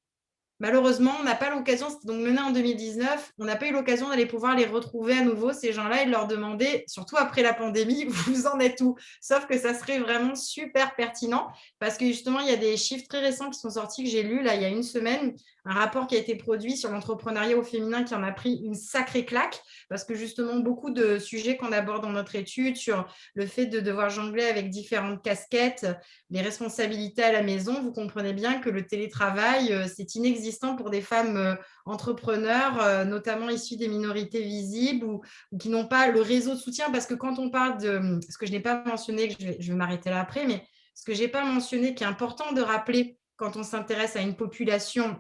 malheureusement, on n'a pas l'occasion, c'était donc mené en 2019, on n'a pas eu l'occasion d'aller pouvoir les retrouver à nouveau, ces gens-là, et de leur demander, surtout après la pandémie, vous en êtes où? Sauf que ça serait vraiment super pertinent, parce que justement, il y a des chiffres très récents qui sont sortis, que j'ai lus là il y a une semaine, un rapport qui a été produit sur l'entrepreneuriat au féminin qui en a pris une sacrée claque, parce que justement, beaucoup de sujets qu'on aborde dans notre étude sur le fait de devoir jongler avec différentes casquettes, les responsabilités à la maison, vous comprenez bien que le télétravail, c'est inexistant pour des femmes entrepreneurs, notamment issues des minorités visibles ou qui n'ont pas le réseau de soutien. Parce que quand on parle de ce que je n'ai pas mentionné, que je vais m'arrêter là après, mais ce que je n'ai pas mentionné, qui est important de rappeler quand on s'intéresse à une population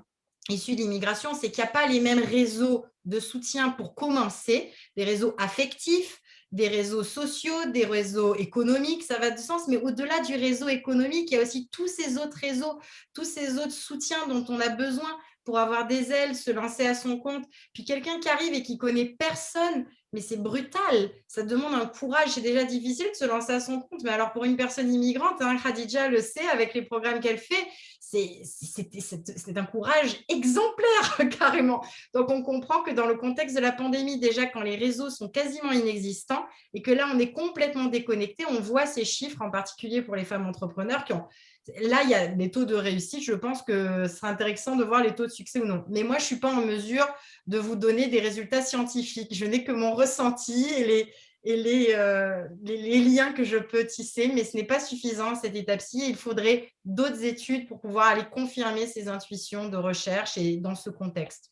issue d'immigration, c'est qu'il n'y a pas les mêmes réseaux de soutien pour commencer, des réseaux affectifs, des réseaux sociaux, des réseaux économiques, ça va de sens, mais au-delà du réseau économique, il y a aussi tous ces autres réseaux, tous ces autres soutiens dont on a besoin pour avoir des ailes, se lancer à son compte. Puis quelqu'un qui arrive et qui connaît personne, mais c'est brutal, ça demande un courage, c'est déjà difficile de se lancer à son compte, mais alors pour une personne immigrante, hein, Khadija le sait avec les programmes qu'elle fait, c'est un courage exemplaire carrément. Donc on comprend que dans le contexte de la pandémie, déjà quand les réseaux sont quasiment inexistants et que là on est complètement déconnecté, on voit ces chiffres en particulier pour les femmes entrepreneurs qui ont... Là, il y a des taux de réussite, je pense que ce serait intéressant de voir les taux de succès ou non. Mais moi, je ne suis pas en mesure de vous donner des résultats scientifiques. Je n'ai que mon ressenti et les liens que je peux tisser, mais ce n'est pas suffisant à cette étape-ci. Il faudrait d'autres études pour pouvoir aller confirmer ces intuitions de recherche et dans ce contexte.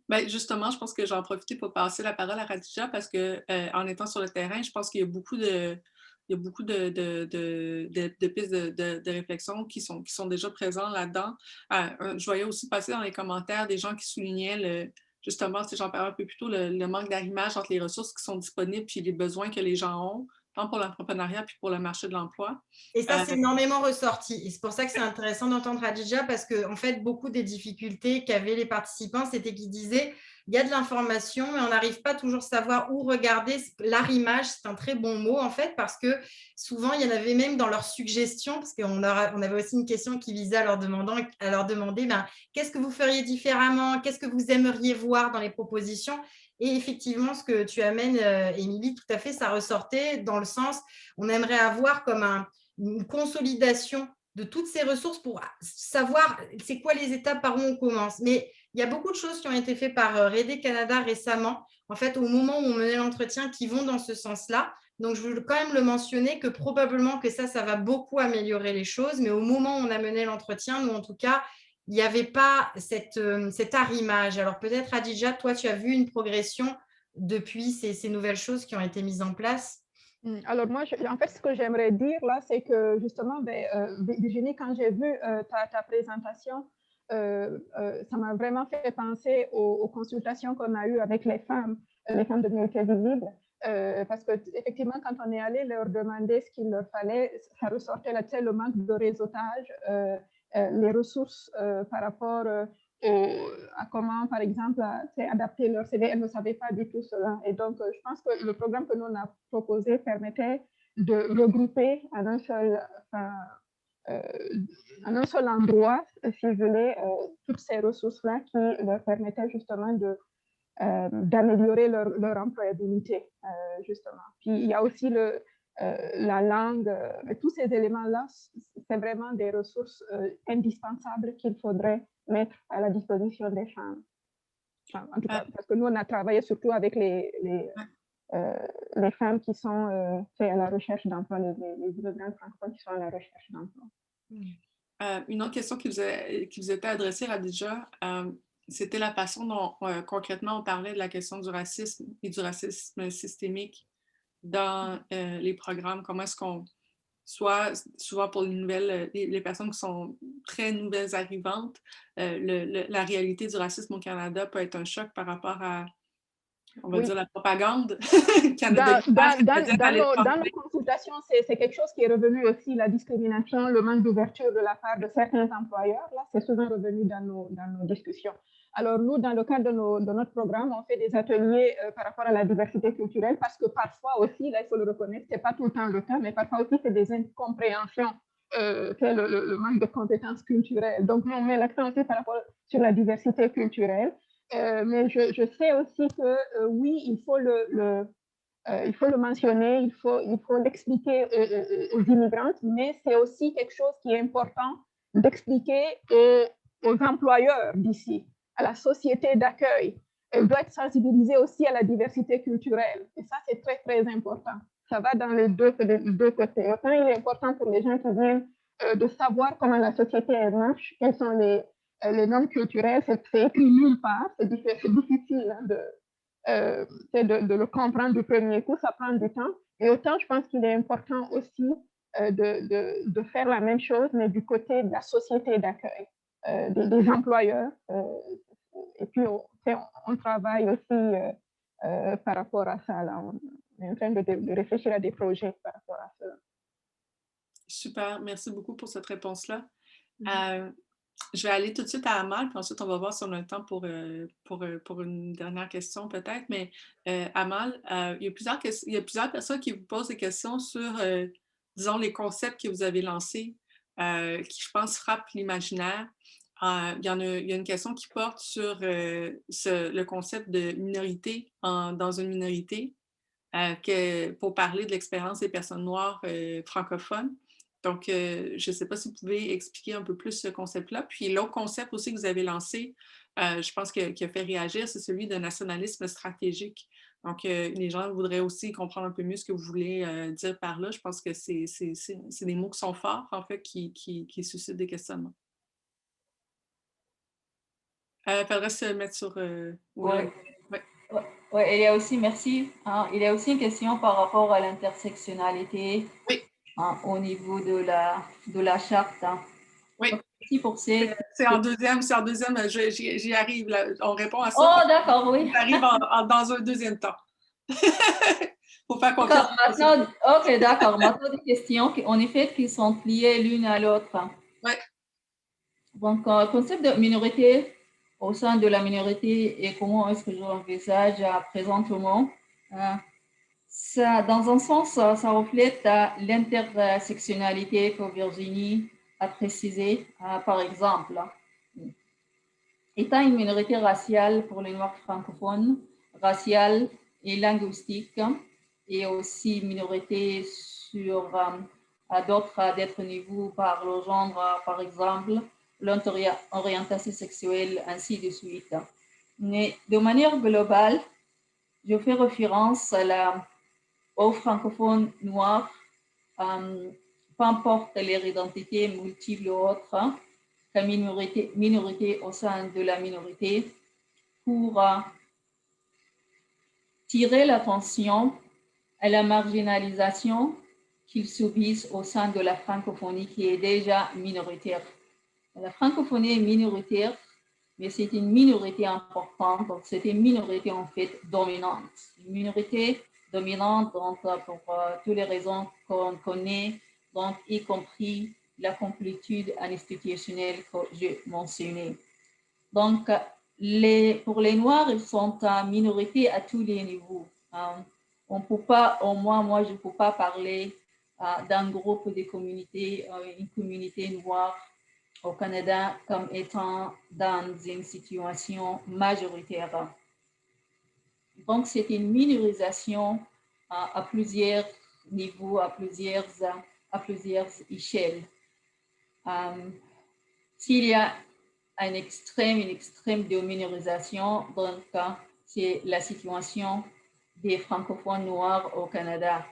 Bien, justement, je pense que j'en profite pour passer la parole à Khadija parce que en étant sur le terrain, je pense qu'il y a beaucoup de pistes de réflexion qui sont déjà présentes là-dedans. Je voyais aussi passer dans les commentaires des gens qui soulignaient justement, si j'en parlais un peu plus tôt, le manque d'arrimage entre les ressources qui sont disponibles et les besoins que les gens ont, tant pour l'entrepreneuriat puis pour le marché de l'emploi. Et ça, c'est énormément ressorti. Et c'est pour ça que c'est intéressant d'entendre Khadija parce que, en fait, beaucoup des difficultés qu'avaient les participants, c'était qu'ils disaient il y a de l'information, mais on n'arrive pas toujours à savoir où regarder. L'arrimage, c'est un très bon mot, en fait, parce que souvent, il y en avait même dans leurs suggestions, parce qu'on avait aussi une question qui visait à leur demander qu'est-ce que vous feriez différemment, qu'est-ce que vous aimeriez voir dans les propositions. Et effectivement, ce que tu amènes, Émilie, tout à fait, ça ressortait dans le sens, on aimerait avoir comme une consolidation de toutes ces ressources pour savoir c'est quoi les étapes par où on commence. Mais il y a beaucoup de choses qui ont été faites par Rede Canada récemment, en fait, au moment où on menait l'entretien, qui vont dans ce sens-là. Donc, je veux quand même le mentionner que probablement que ça va beaucoup améliorer les choses. Mais au moment où on a mené l'entretien, nous, en tout cas, il n'y avait pas cet arrimage. Alors, peut-être, Khadija, toi, tu as vu une progression depuis ces nouvelles choses qui ont été mises en place. Alors moi, en fait, ce que j'aimerais dire là, c'est que justement, Virginie, quand j'ai vu ta présentation, ça m'a vraiment fait penser aux consultations qu'on a eues avec les femmes de Minorités visibles, parce qu'effectivement, quand on est allé leur demander ce qu'il leur fallait, ça ressortait là, le manque de réseautage, les ressources par rapport à comment, par exemple, adapter leur CV. Elles ne savaient pas du tout cela. Et donc, je pense que le programme que nous on a proposé permettait de regrouper en un seul endroit, si vous voulez, toutes ces ressources-là qui leur permettaient justement d'améliorer leur employabilité, justement. Puis, il y a aussi la langue, tous ces éléments-là, c'est vraiment des ressources indispensables qu'il faudrait mettre à la disposition des femmes. Enfin, en tout cas, parce que nous, on a travaillé surtout avec les femmes qui sont à la recherche d'emploi, les immigrants francophones qui sont à la recherche d'emploi. Une autre question qui vous était adressée, Khadija, c'était la façon dont concrètement on parlait de la question du racisme et du racisme systémique dans les programmes. Comment est-ce qu'on soit souvent pour les personnes qui sont très nouvelles arrivantes, la réalité du racisme au Canada peut être un choc par rapport à, on va Oui. dire, la propagande Dans nos consultations, c'est quelque chose qui est revenu aussi, la discrimination, le manque d'ouverture de la part de certains employeurs. Là, c'est souvent revenu dans nos discussions. Alors, nous, dans le cadre de notre programme, on fait des ateliers par rapport à la diversité culturelle parce que parfois aussi, là, il faut le reconnaître, ce n'est pas tout le temps le cas, mais parfois aussi, c'est des incompréhensions, c'est le manque de compétences culturelles. Donc, nous, on met l'accent aussi par rapport sur la diversité culturelle. Mais je sais aussi que oui, il faut le mentionner, il faut l'expliquer aux immigrantes, mais c'est aussi quelque chose qui est important d'expliquer aux employeurs d'ici, à la société d'accueil. Elle doit être sensibilisée aussi à la diversité culturelle. Et ça, c'est très, très important. Ça va dans les deux côtés. Autant il est important pour les gens qui viennent de savoir comment la société marche, quelles sont les normes culturelles, c'est écrit nulle part, c'est difficile hein, de le comprendre du premier coup, ça prend du temps. Et autant, je pense qu'il est important aussi de faire la même chose, mais du côté de la société d'accueil, des employeurs. Et puis, on travaille aussi par rapport à ça. Là. On est en train de réfléchir à des projets par rapport à ça. Super, merci beaucoup pour cette réponse-là. Je vais aller tout de suite à Amal, puis ensuite on va voir si on a le temps pour une dernière question peut-être. Mais Amal, il y a plusieurs personnes qui vous posent des questions sur, disons, les concepts que vous avez lancés, qui, je pense, frappent l'imaginaire. Il y a une question qui porte sur le concept de minorité dans une minorité, pour parler de l'expérience des personnes noires francophones. Donc, je ne sais pas si vous pouvez expliquer un peu plus ce concept-là. Puis l'autre concept aussi que vous avez lancé, je pense qui a fait réagir, c'est celui de nationalisme stratégique. Donc, les gens voudraient aussi comprendre un peu mieux ce que vous voulez dire par là. Je pense que c'est des mots qui sont forts, en fait, qui suscitent des questionnements. Il faudrait se mettre sur... Oui, il y a aussi, merci. Hein, il y a aussi une question par rapport à l'intersectionnalité. Oui. Au niveau de la charte. Oui. Merci pour ces... C'est en deuxième, j'y arrive. Là. On répond à ça. Oh, d'accord, oui. J'arrive dans un deuxième temps. Faut faire confiance. Maintenant, ok, d'accord. Maintenant, des questions en effet qui sont liées l'une à l'autre. Oui. Donc, concept de minorité au sein de la minorité et comment est-ce que je l'envisage présentement. Ça, dans un sens, ça reflète l'intersectionnalité que Virginie a précisé, par exemple. Étant une minorité raciale pour les Noirs francophones, raciale et linguistique, et aussi minorité sur d'autres niveaux par le genre, par exemple, l'orientation sexuelle, ainsi de suite. Mais de manière globale, je fais référence aux francophones noirs, peu importe leur identité multiple ou autre, comme minorité au sein de la minorité, pour tirer l'attention à la marginalisation qu'ils subissent au sein de la francophonie qui est déjà minoritaire. La francophonie est minoritaire, mais c'est une minorité importante, donc c'est une minorité en fait dominante. Une minorité dominante donc, pour toutes les raisons qu'on connaît, donc y compris la complétude institutionnelle que j'ai mentionnée. Donc, pour les Noirs, ils sont en minorité à tous les niveaux. On peut pas, moi, je ne peux pas parler d'un groupe de communautés, une communauté noire au Canada comme étant dans une situation majoritaire. Donc, c'est une minorisation à plusieurs niveaux, à plusieurs échelles. S'il y a une extrême de minorisation, donc c'est la situation des francophones noirs au Canada.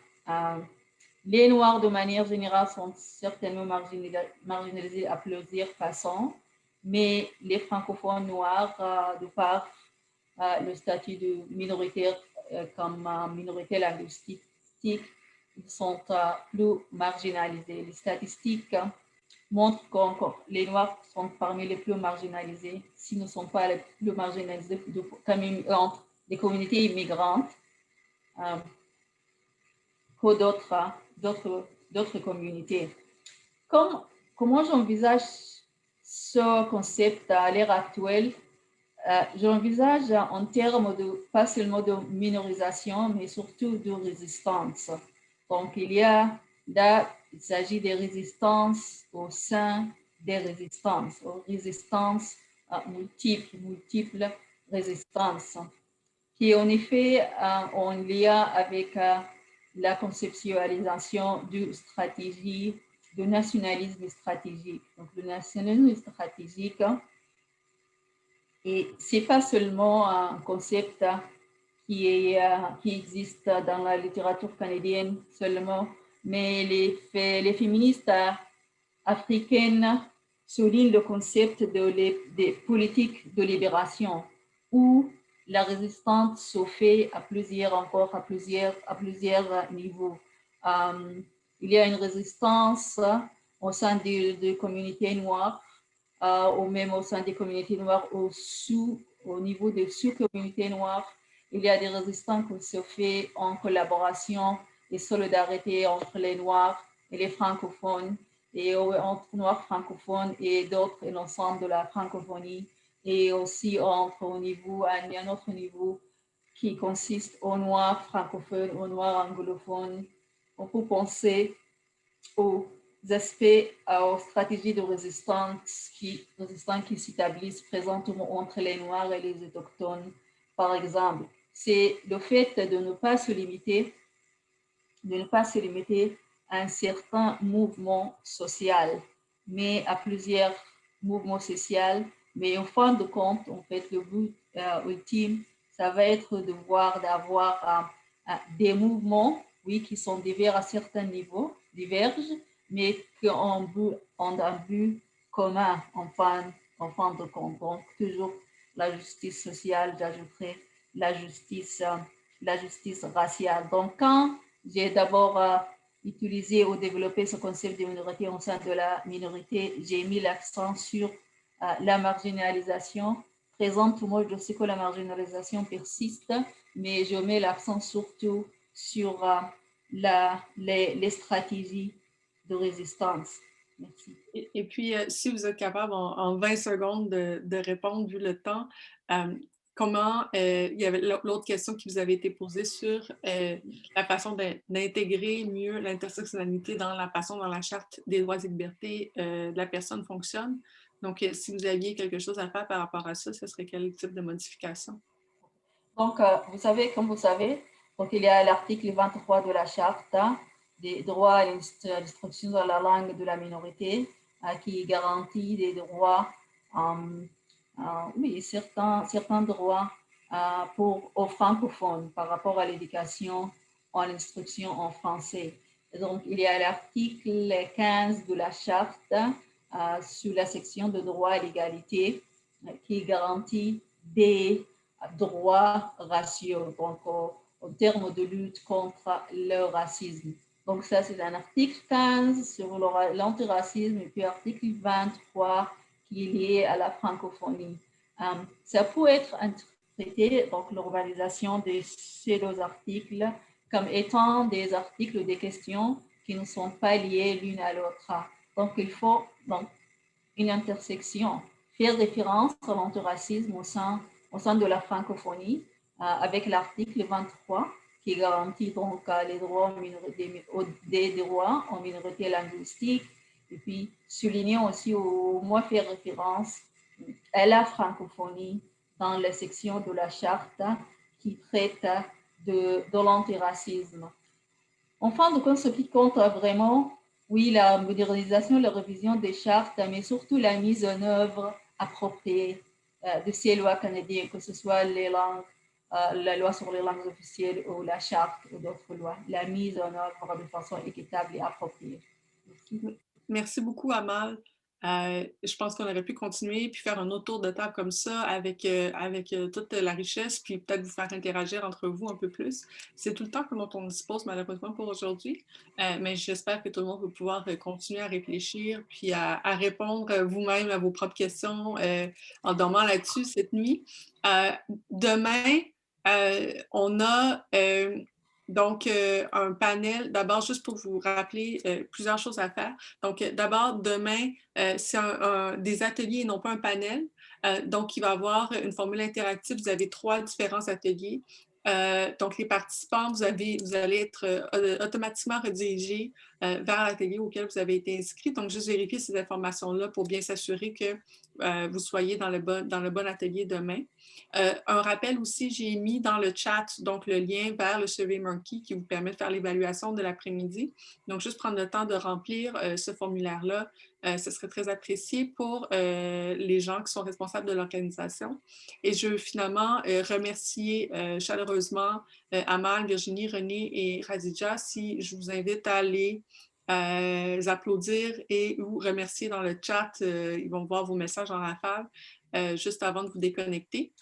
Les Noirs, de manière générale, sont certainement marginalisés à plusieurs façons, mais les francophones noirs, de par le statut de minoritaire comme minorité linguistique, sont plus marginalisés. Les statistiques montrent que les Noirs sont parmi les plus marginalisés, s'ils ne sont pas les plus marginalisés entre les communautés immigrantes que d'autres communautés. Comment j'envisage ce concept à l'ère actuelle? J'envisage en termes de, pas seulement de minorisation, mais surtout de résistance. Donc, il s'agit des résistances au sein des résistances, aux résistances multiples résistances, qui en effet ont un lien avec la conceptualisation du nationalisme stratégique. Donc, le nationalisme stratégique, et ce n'est pas seulement un concept qui existe dans la littérature canadienne seulement, mais les féministes africaines soulignent le concept de politique de libération, où la résistance se fait à plusieurs niveaux. Il y a une résistance au sein des communautés noires, ou même au sein des communautés noires au niveau des sous-communautés noires. Il y a des résistances qui se font en collaboration et solidarité entre les Noirs et les francophones, et entre Noirs francophones et d'autres, et l'ensemble de la francophonie, et aussi entre un autre niveau qui consiste aux Noirs francophones, aux Noirs anglophones. On peut penser aux aspects, aux stratégies de résistance qui s'établissent présentement entre les Noirs et les Autochtones. Par exemple, c'est le fait de ne pas se limiter à un certain mouvement social, mais à plusieurs mouvements sociaux. Mais en fin de compte, en fait, le but ultime, ça va être d'avoir des mouvements, oui, qui sont divers à certains niveaux, divergent, mais qui ont un but commun en fin de compte. Donc, toujours la justice sociale, j'ajouterais la justice raciale. Donc, quand j'ai d'abord utilisé ou développé ce concept de minorité au sein de la minorité, j'ai mis l'accent sur la marginalisation. Présentement, je sais que la marginalisation persiste, mais je mets l'accent surtout sur les stratégies de résistance. Merci. Et puis, si vous êtes capable en 20 secondes de répondre, vu le temps, comment, il y avait l'autre question qui vous avait été posée sur la façon d'intégrer mieux l'intersectionnalité dans la façon dont la Charte des droits et libertés de la personne fonctionne. Donc, si vous aviez quelque chose à faire par rapport à ça, ce serait quel type de modification? Donc, comme vous savez, donc il y a l'article 23 de la Charte des droits à l'instruction dans la langue de la minorité qui garantit des droits, oui, certains droits aux francophones par rapport à l'éducation, à l'instruction en français. Et donc, il y a l'article 15 de la Charte sur la section de droit à l'égalité qui garantit des droits raciaux, donc au terme de lutte contre le racisme. Donc ça, c'est un article 15 sur l'antiracisme et puis article 23 qui est lié à la francophonie. Ça peut être interprété, donc l'urbanisation de ces deux articles, comme étant des articles, des questions qui ne sont pas liées l'une à l'autre. Donc il faut une intersection, faire référence à l'antiracisme au sein de la francophonie avec l'article 23 qui garantit donc les droits des droits en minorité linguistique, et puis souligner aussi au moins faire référence à la francophonie dans la section de la charte qui traite de l'antiracisme. En fin de compte, ce qui compte vraiment, oui, la modernisation, la révision des chartes, mais surtout la mise en œuvre appropriée de ces lois canadiennes, que ce soit les langues, la loi sur les langues officielles ou la charte ou d'autres lois, la mise en œuvre de façon équitable et appropriée. Merci beaucoup, Amal. Je pense qu'on aurait pu continuer puis faire un autre tour de table comme ça avec toute la richesse, puis peut-être vous faire interagir entre vous un peu plus. C'est tout le temps dont on dispose malheureusement pour aujourd'hui, mais j'espère que tout le monde va pouvoir continuer à réfléchir puis à répondre vous-même à vos propres questions en dormant là-dessus cette nuit. Demain, on a donc un panel, d'abord juste pour vous rappeler plusieurs choses à faire. Donc d'abord, demain, c'est des ateliers et non pas un panel. Donc, il va y avoir une formule interactive. Vous avez 3 différents ateliers. Donc, les participants, vous allez être automatiquement redirigés vers l'atelier auquel vous avez été inscrit. Donc, juste vérifier ces informations-là pour bien s'assurer que vous soyez dans le bon atelier demain. Un rappel aussi, j'ai mis dans le chat donc le lien vers le SurveyMonkey qui vous permet de faire l'évaluation de l'après-midi. Donc, juste prendre le temps de remplir ce formulaire-là. Ce serait très apprécié pour les gens qui sont responsables de l'organisation. Et je veux finalement remercier chaleureusement Amal, Virginie, René et Radija. Si je vous invite à aller applaudir et ou remercier dans le chat, ils vont voir vos messages en rafale juste avant de vous déconnecter.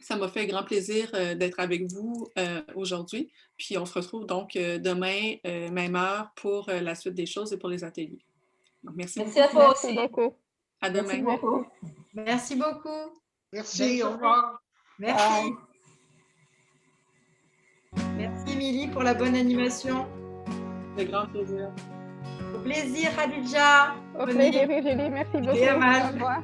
Ça m'a fait grand plaisir d'être avec vous aujourd'hui. Puis on se retrouve donc demain, même heure, pour la suite des choses et pour les ateliers. Donc, merci beaucoup. À toi Merci aussi. beaucoup. À demain. Merci beaucoup. Merci beaucoup. Merci, au revoir. Merci. Merci Émilie pour la bonne animation. De grand plaisir. Au plaisir, Khadija. Au plaisir, Virginie. Merci beaucoup. Amal. Au revoir.